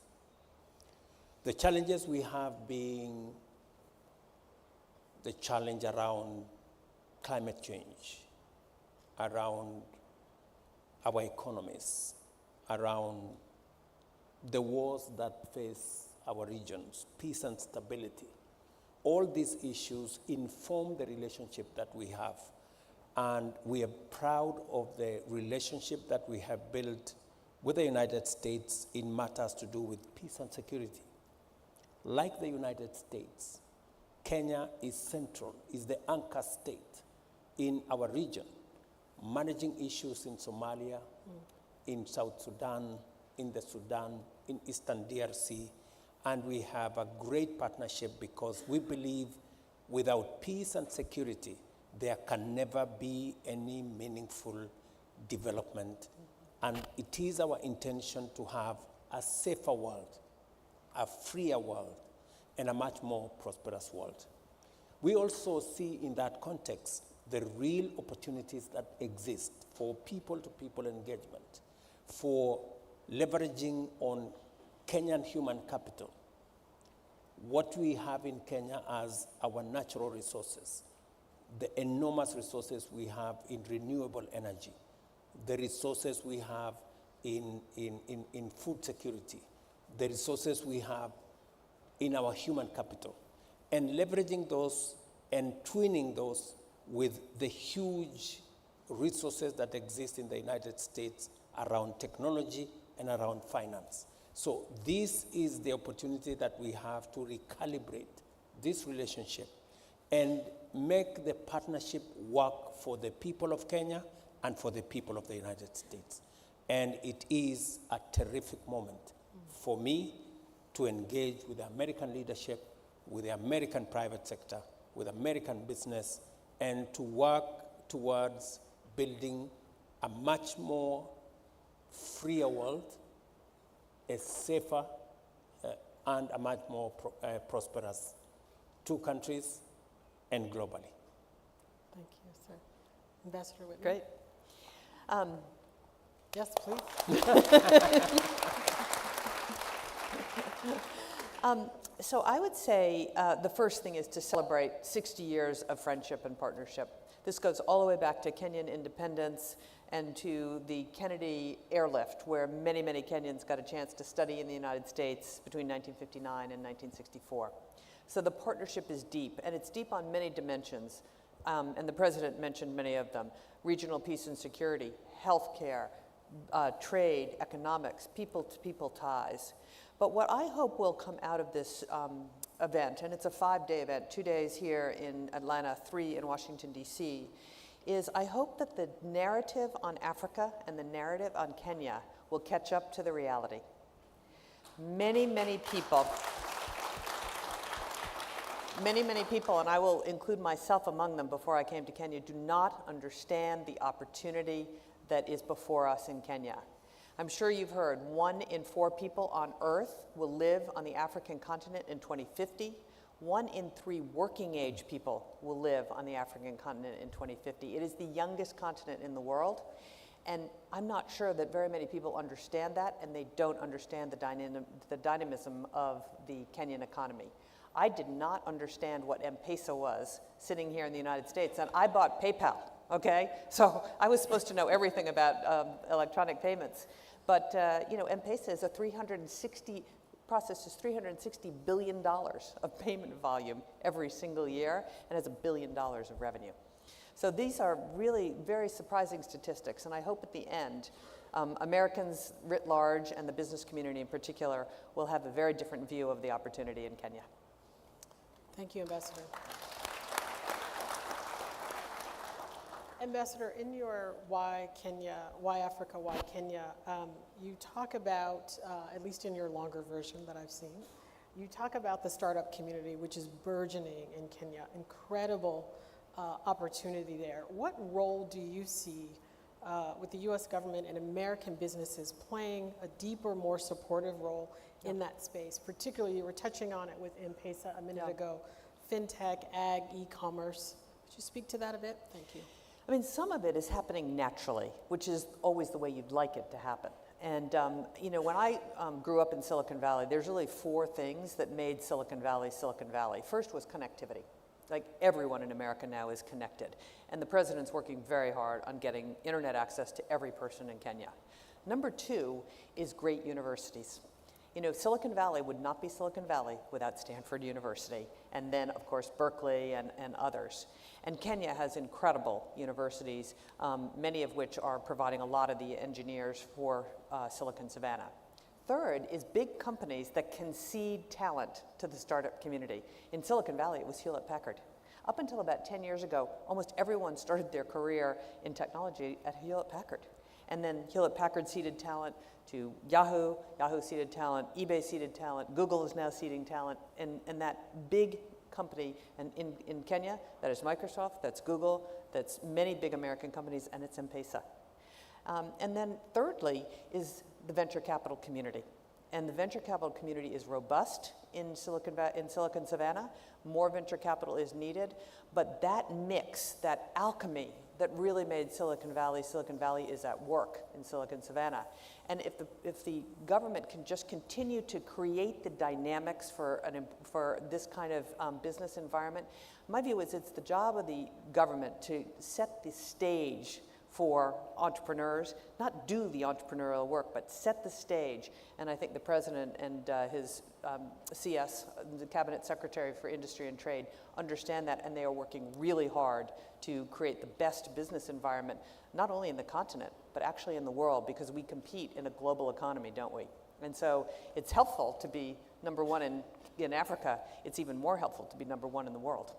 The challenges we have being the challenge around climate change, around our economies, around the wars that face our regions, peace and stability. All these issues inform the relationship that we have, and we are proud of the relationship that we have built with the United States in matters to do with peace and security. Like the United States, Kenya is central, is the anchor state in our region, managing issues in Somalia, in South Sudan, in the Sudan, in Eastern DRC, and we have a great partnership because we believe without peace and security, there can never be any meaningful development. And it is our intention to have a safer world, a freer world, and a much more prosperous world. We also see in that context the real opportunities that exist for people-to-people engagement, for leveraging on Kenyan human capital, what we have in Kenya as our natural resources, the enormous resources we have in renewable energy, the resources we have in food security, the resources we have in our human capital, and leveraging those and twinning those with the huge resources that exist in the United States around technology and around finance. So this is the opportunity that we have to recalibrate this relationship and make the partnership work for the people of Kenya and for the people of the United States. And it is a terrific moment for me to engage with the American leadership, with the American private sector, with American business, and to work towards building a much more freer world, a safer and a much more prosperous two countries and globally. Thank you, sir. Ambassador Whitman. Great. Yes, please. So I would say the first thing is to celebrate 60 years of friendship and partnership. This goes all the way back to Kenyan independence and to the Kennedy airlift, where many, many Kenyans got a chance to study in the United States between 1959 and 1964. So the partnership is deep, and it's deep on many dimensions, and the President mentioned many of them: regional peace and security, healthcare, trade, economics, people-to-people ties. But what I hope will come out of this event, and it's a 5-day event, 2 days here in Atlanta, 3 in Washington, D.C., is I hope that the narrative on Africa and the narrative on Kenya will catch up to the reality. Many, many people, and I will include myself among them before I came to Kenya, do not understand the opportunity that is before us in Kenya. I'm sure you've heard 1 in 4 people on Earth will live on the African continent in 2050. 1 in 3 working age people will live on the African continent in 2050. It is the youngest continent in the world, and I'm not sure that very many people understand that, and they don't understand the dynamism of the Kenyan economy. I did not understand what M-Pesa was sitting here in the United States, and I bought PayPal, okay? So I was supposed to know everything about electronic payments. But, M-Pesa is processes $360 billion of payment volume every single year and has $1 billion of revenue. So these are really very surprising statistics, and I hope at the end, Americans writ large and the business community in particular will have a very different view of the opportunity in Kenya. Thank you, Ambassador. Ambassador, in your Why Kenya, Why Africa, Why Kenya, you talk about, at least in your longer version that I've seen, you talk about the startup community, which is burgeoning in Kenya, incredible opportunity there. What role do you see with the US government and American businesses playing a deeper, more supportive role in that space? Particularly, you were touching on it with M-Pesa a minute ago, fintech, ag, e-commerce. Could you speak to that a bit? Thank you. I mean, some of it is happening naturally, which is always the way you'd like it to happen. And, when I grew up in Silicon Valley, there's really 4 things that made Silicon Valley, Silicon Valley. First was connectivity. Like, everyone in America now is connected. And the president's working very hard on getting internet access to every person in Kenya. Number 2 is great universities. Silicon Valley would not be Silicon Valley without Stanford University, and then, of course, Berkeley and others. And Kenya has incredible universities, many of which are providing a lot of the engineers for Silicon Savannah. Third is big companies that can seed talent to the startup community. In Silicon Valley, it was Hewlett-Packard. Up until about 10 years ago, almost everyone started their career in technology at Hewlett-Packard. And then Hewlett-Packard seeded talent to Yahoo, Yahoo seeded talent, eBay seeded talent, Google is now seeding talent, and that big company in Kenya, that is Microsoft, that's Google, that's many big American companies, and it's M-Pesa. And then thirdly is the venture capital community. And the venture capital community is robust in Silicon Savannah. More venture capital is needed, but that mix, that alchemy that really made Silicon Valley is at work in Silicon Savannah. And if the government can just continue to create the dynamics for this kind of business environment, my view is it's the job of the government to set the stage for entrepreneurs, not do the entrepreneurial work, but set the stage. And I think the president and his CS, the Cabinet Secretary for Industry and Trade, understand that, and they are working really hard to create the best business environment, not only in the continent, but actually in the world, because we compete in a global economy, don't we? And so it's helpful to be number 1 in Africa. It's even more helpful to be number 1 in the world.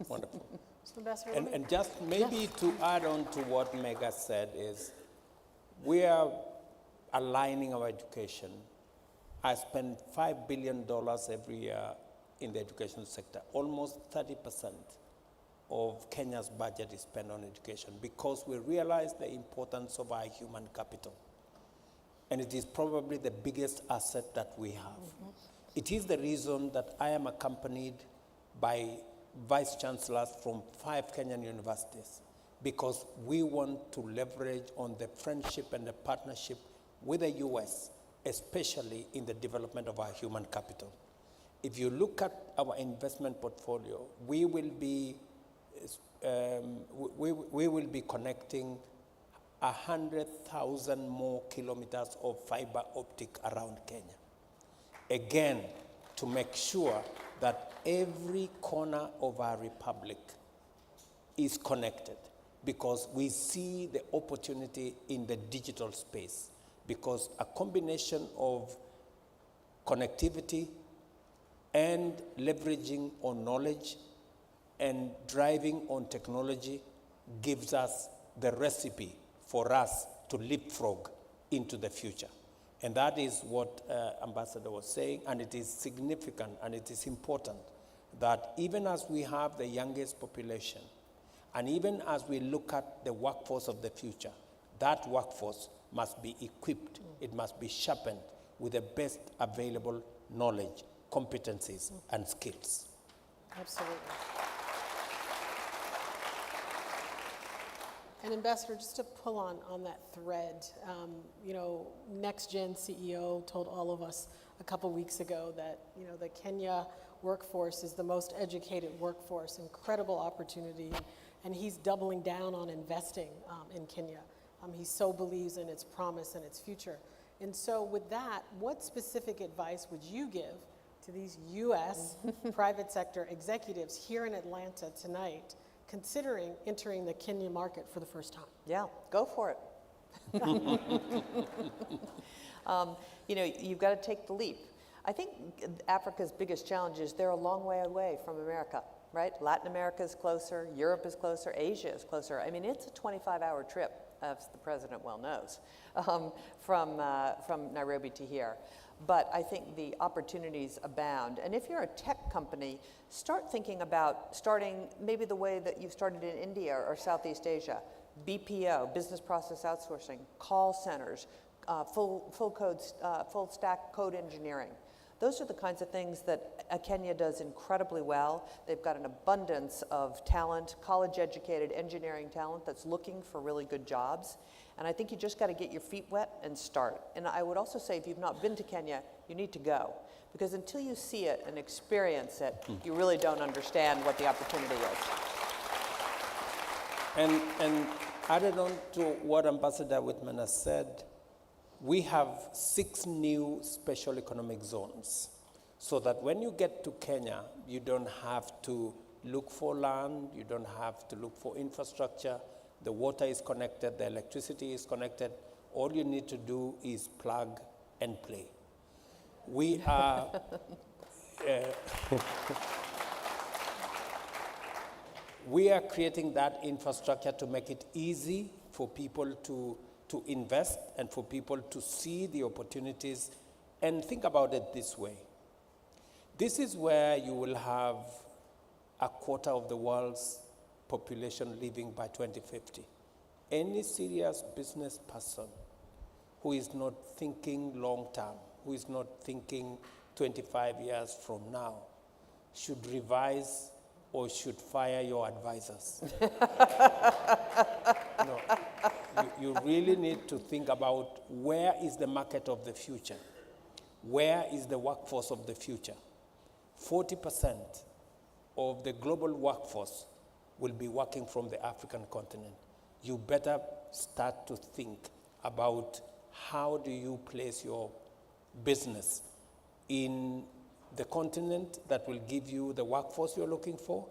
Wonderful. So Ambassador, And just maybe to add on to what Mega said is, we are aligning our education. I spend $5 billion every year in the education sector. Almost 30% of Kenya's budget is spent on education because we realize the importance of our human capital. And it is probably the biggest asset that we have. Mm-hmm. It is the reason that I am accompanied by vice chancellors from 5 Kenyan universities, because we want to leverage on the friendship and the partnership with the US, especially in the development of our human capital. If you look at our investment portfolio, we will be connecting 100,000 more kilometers of fiber optic around Kenya. Again, to make sure that every corner of our republic is connected, because we see the opportunity in the digital space, because a combination of connectivity and leveraging on knowledge and driving on technology gives us the recipe for us to leapfrog into the future. And that is what Ambassador was saying, and it is significant and it is important that even as we have the youngest population, and even as we look at the workforce of the future, that workforce must be equipped, it must be sharpened with the best available knowledge, competencies, and skills. Absolutely. And Ambassador, just to pull on that thread, NextGen CEO told all of us a couple weeks ago that, that Kenya workforce is the most educated workforce, incredible opportunity, and he's doubling down on investing in Kenya. He so believes in its promise and its future. And so with that, what specific advice would you give to these U.S. private sector executives here in Atlanta tonight, considering entering the Kenya market for the first time? Yeah, go for it. You know, you've got to take the leap. I think Africa's biggest challenge is they're a long way away from America, right? Latin America is closer, Europe is closer, Asia is closer. I mean, it's a 25-hour trip, as the president well knows, from Nairobi to here. But I think the opportunities abound. And if you're a tech company, start thinking about starting maybe the way that you've started in India or Southeast Asia. BPO, business process outsourcing, call centers, full stack code engineering. Those are the kinds of things that Kenya does incredibly well. They've got an abundance of talent, college-educated engineering talent that's looking for really good jobs. And I think you just got to get your feet wet and start. And I would also say if you've not been to Kenya, you need to go. Because until you see it and experience it, you really don't understand what the opportunity is. And added on to what Ambassador Whitman has said, we have 6 new special economic zones, so that when you get to Kenya, you don't have to look for land, you don't have to look for infrastructure. The water is connected, the electricity is connected. All you need to do is plug and play. We are we are creating that infrastructure to make it easy for people to invest and for people to see the opportunities. And think about it this way. This is where you will have a quarter of the world's population living by 2050. Any serious business person who is not thinking long term, who is not thinking 25 years from now, should revise or should fire your advisors. No, you really need to think about where is the market of the future? Where is the workforce of the future? 40% of the global workforce will be working from the African continent. You better start to think about how do you place your business in the continent that will give you the workforce you're looking for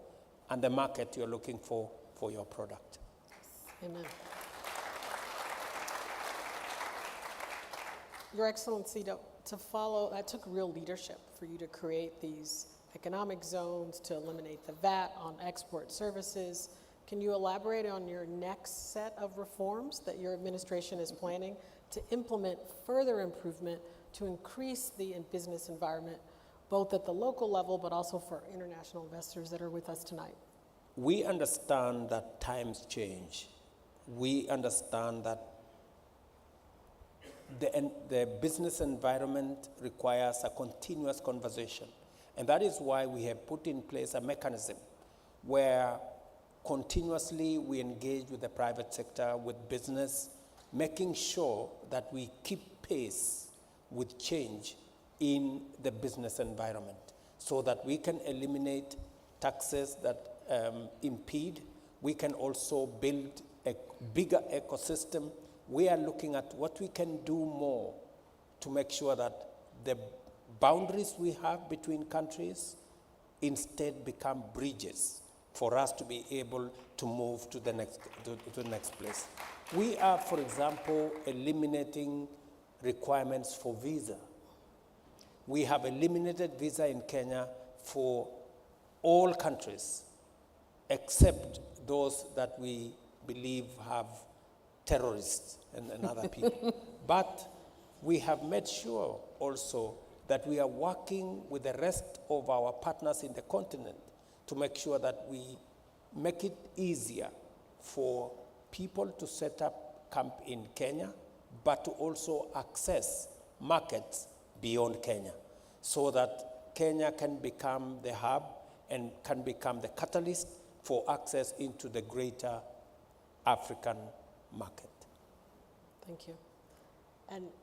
and the market you're looking for your product. Amen. Your Excellency, to follow, that took real leadership for you to create these economic zones, to eliminate the VAT on export services. Can you elaborate on your next set of reforms that your administration is planning to implement further improvement to increase the business environment, both at the local level but also for international investors that are with us tonight? We understand that times change. We understand that the business environment requires a continuous conversation. And that is why we have put in place a mechanism where continuously we engage with the private sector, with business, making sure that we keep pace with change in the business environment so that we can eliminate taxes that impede. We can also build a bigger ecosystem. We are looking at what we can do more to make sure that the boundaries we have between countries instead become bridges for us to be able to move to the next place. We are, for example, eliminating requirements for visa. We have eliminated visa in Kenya for all countries except those that we believe have terrorists and other people. But we have made sure also that we are working with the rest of our partners in the continent to make sure that we make it easier for people to set up camp in Kenya, but to also access markets beyond Kenya, so that Kenya can become the hub and can become the catalyst for access into the greater African market. Thank you.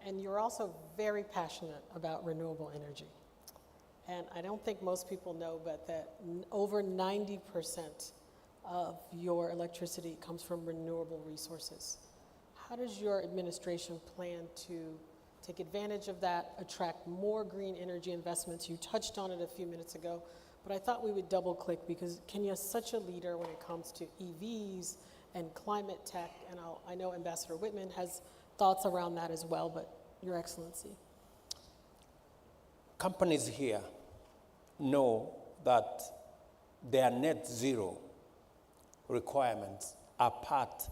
And you're also very passionate about renewable energy. And I don't think most people know, but that over 90% of your electricity comes from renewable resources. How does your administration plan to take advantage of that, attract more green energy investments? You touched on it a few minutes ago, but I thought we would double click because Kenya is such a leader when it comes to EVs and climate tech, and I know Ambassador Whitman has thoughts around that as well, but Your Excellency. Companies here know that their net zero requirements are part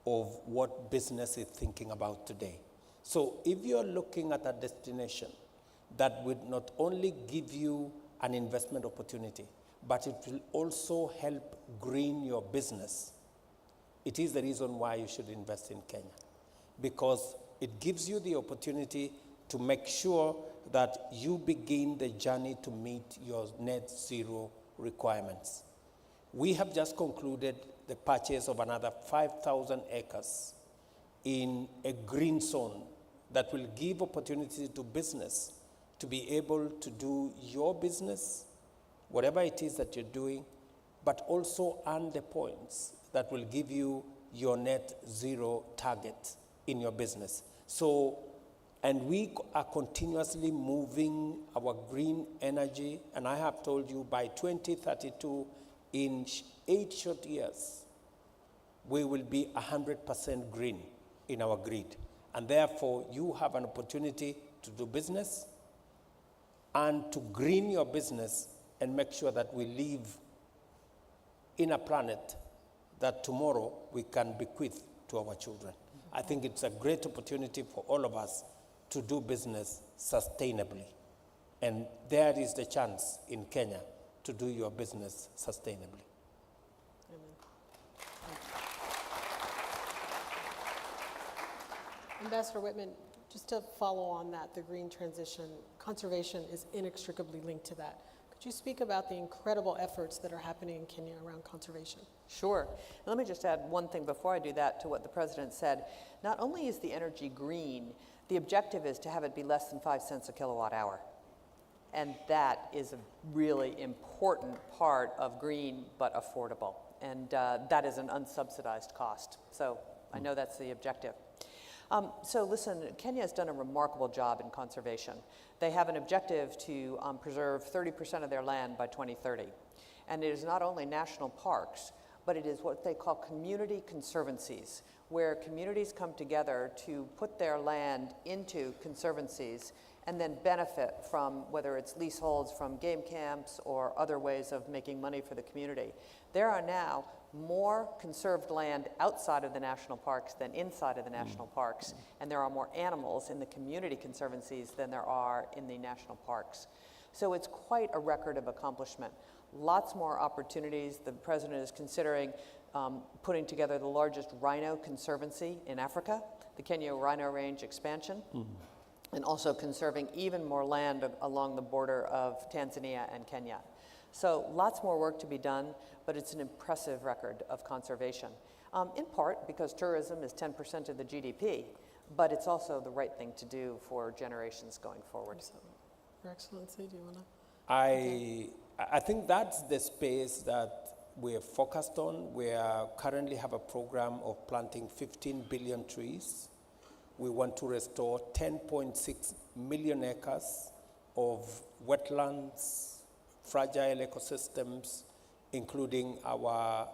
of what business is thinking about today. So if you're looking at a destination that would not only give you an investment opportunity, but it will also help green your business, it is the reason why you should invest in Kenya. Because it gives you the opportunity to make sure that you begin the journey to meet your net zero requirements. We have just concluded the purchase of another 5,000 acres in a green zone that will give opportunity to business to be able to do your business, whatever it is that you're doing, but also earn the points that will give you your net zero target in your business. So, and we are continuously moving our green energy, and I have told you by 2032, in 8 short years, we will be 100% green in our grid. And therefore, you have an opportunity to do business and to green your business and make sure that we live in a planet that tomorrow we can bequeath to our children. I think it's a great opportunity for all of us to do business sustainably. And there is the chance in Kenya to do your business sustainably. Ambassador Whitman, just to follow on that, the green transition, conservation is inextricably linked to that. Could you speak about the incredible efforts that are happening in Kenya around conservation? Sure. And let me just add one thing before I do that to what the President said. Not only is the energy green, the objective is to have it be less than 5 cents a kilowatt hour. And that is a really important part of green but affordable. And that is an unsubsidized cost. So I know that's the objective. So listen, Kenya has done a remarkable job in conservation. They have an objective to preserve 30% of their land by 2030. And it is not only national parks, but it is what they call community conservancies, where communities come together to put their land into conservancies and then benefit from, whether it's leaseholds from game camps or other ways of making money for the community. There are now more conserved land outside of the national parks than inside of the national parks, and there are more animals in the community conservancies than there are in the national parks. So it's quite a record of accomplishment. Lots more opportunities. The President is considering putting together the largest rhino conservancy in Africa, the Kenya Rhino Range expansion, and also conserving even more land along the border of Tanzania and Kenya. So lots more work to be done, but it's an impressive record of conservation, in part because tourism is 10% of the GDP, but it's also the right thing to do for generations going forward. Your Excellency, do you want to? I think that's the space that we're focused on. We currently have a program of planting 15 billion trees. We want to restore 10.6 million acres of wetlands, fragile ecosystems, including our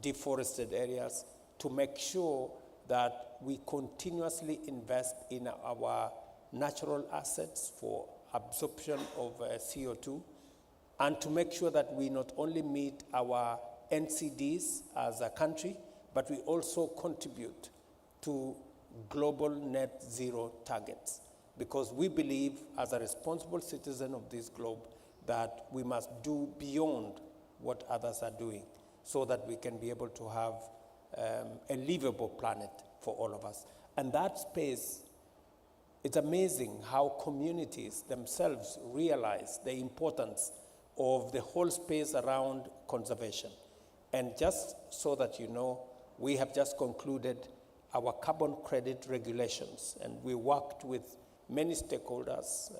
deforested areas, to make sure that we continuously invest in our natural assets for absorption of CO2, and to make sure that we not only meet our NCDs as a country, but we also contribute to global net zero targets. Because we believe, as a responsible citizen of this globe, that we must do beyond what others are doing so that we can be able to have a livable planet for all of us. And that space, it's amazing how communities themselves realize the importance of the whole space around conservation. And just so that you know, we have just concluded our carbon credit regulations, and we worked with many stakeholders,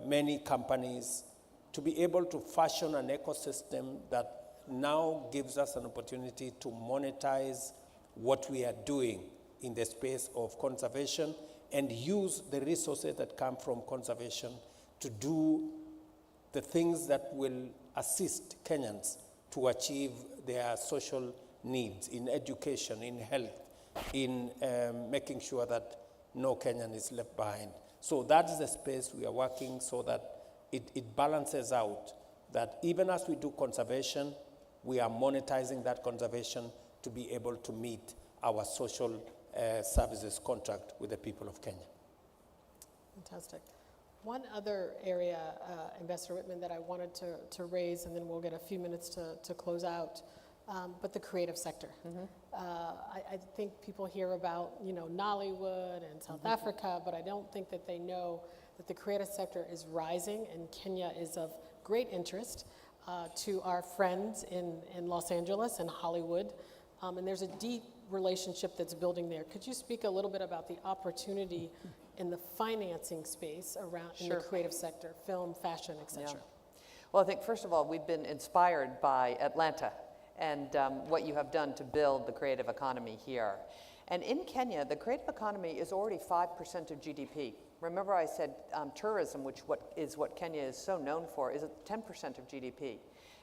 many companies, to be able to fashion an ecosystem that now gives us an opportunity to monetize what we are doing in the space of conservation and use the resources that come from conservation to do the things that will assist Kenyans to achieve their social needs in education, in health, in making sure that no Kenyan is left behind. So that is the space we are working so that it balances out, that even as we do conservation, we are monetizing that conservation to be able to meet our social services contract with the people of Kenya. Fantastic. One other area, Ambassador Whitman, that I wanted to raise, and then we'll get a few minutes to close out, but the creative sector. I think people hear about, Nollywood and South Africa, but I don't think that they know that the creative sector is rising, and Kenya is of great interest to our friends in Los Angeles and Hollywood, and there's a deep relationship that's building there. Could you speak a little bit about the opportunity in the financing space around in the creative sector, film, fashion, et cetera? Well, I think first of all, we've been inspired by Atlanta and what you have done to build the creative economy here. And in Kenya, the creative economy is already 5% of GDP. Remember I said tourism, which is what Kenya is so known for, is 10% of GDP.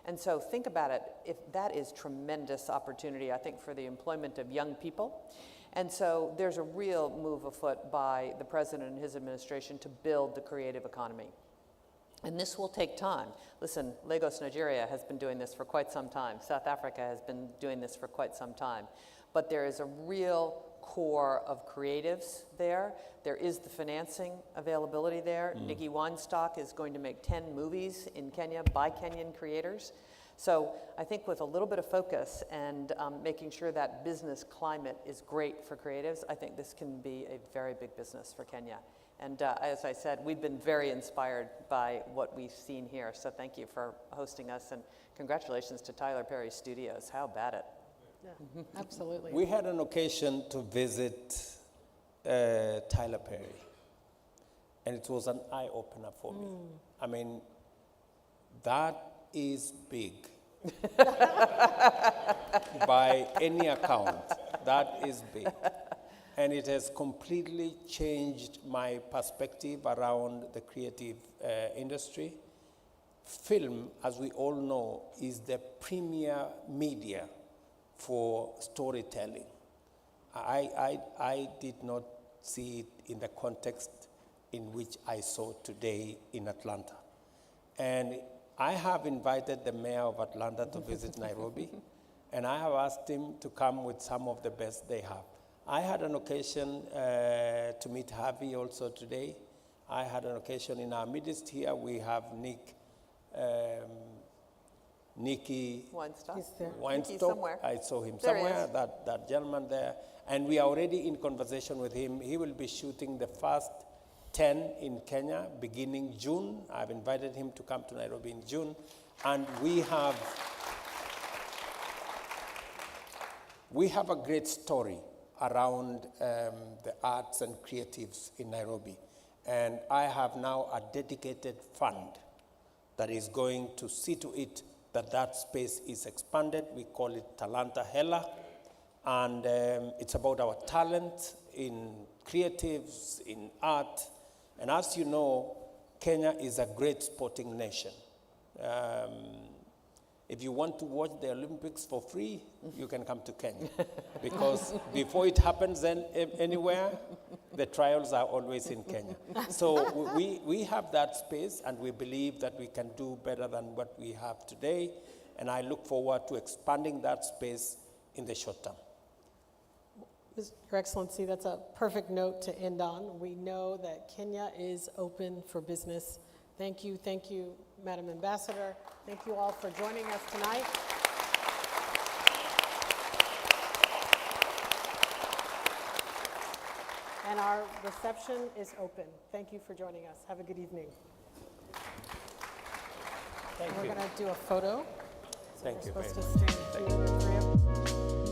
And so think about it, if that is tremendous opportunity, I think, for the employment of young people. And so there's a real move afoot by the president and his administration to build the creative economy. And this will take time. Listen, Lagos, Nigeria has been doing this for quite some time. South Africa has been doing this for quite some time. But there is a real core of creatives there. There is the financing availability there. Nikki Weinstock is going to make 10 movies in Kenya by Kenyan creators. So I think with a little bit of focus and making sure that business climate is great for creatives, I think this can be a very big business for Kenya. And as I said, we've been very inspired by what we've seen here. So thank you for hosting us, and congratulations to Tyler Perry Studios. How about it? Yeah, absolutely. We had an occasion to visit Tyler Perry, and it was an eye-opener for me. I mean, that is big. By any account, that is big. And it has completely changed my perspective around the creative industry. Film, as we all know, is the premier media for storytelling. I did not see it in the context in which I saw today in Atlanta. And I have invited the mayor of Atlanta to visit Nairobi, and I have asked him to come with some of the best they have. I had an occasion to meet Harvey also today. I had an occasion in our midst here. We have Nikki Weinstock. He's there. Nikki somewhere. I saw him There he somewhere, is. that gentleman there. And we are already in conversation with him. He will be shooting the first 10 in Kenya beginning June. I've invited him to come to Nairobi in June. And we have a great story around the arts and creatives in Nairobi. And I have now a dedicated fund that is going to see to it that that space is expanded. We call it Talanta Hela. And it's about our talent in creatives, in art. And as you know, Kenya is a great sporting nation. If you want to watch the Olympics for free, you can come to Kenya. Because before it happens anywhere, the trials are always in Kenya. So we have that space, and we believe that we can do better than what we have today. And I look forward to expanding that space in the short term. Your Excellency, that's a perfect note to end on. We know that Kenya is open for business. Thank you, Madam Ambassador. Thank you all for joining us tonight. And our reception is open. Thank you for joining us. Have a good evening. Thank We're you. going to do a photo. Thank you We're very supposed much. to stand 2 or 3 of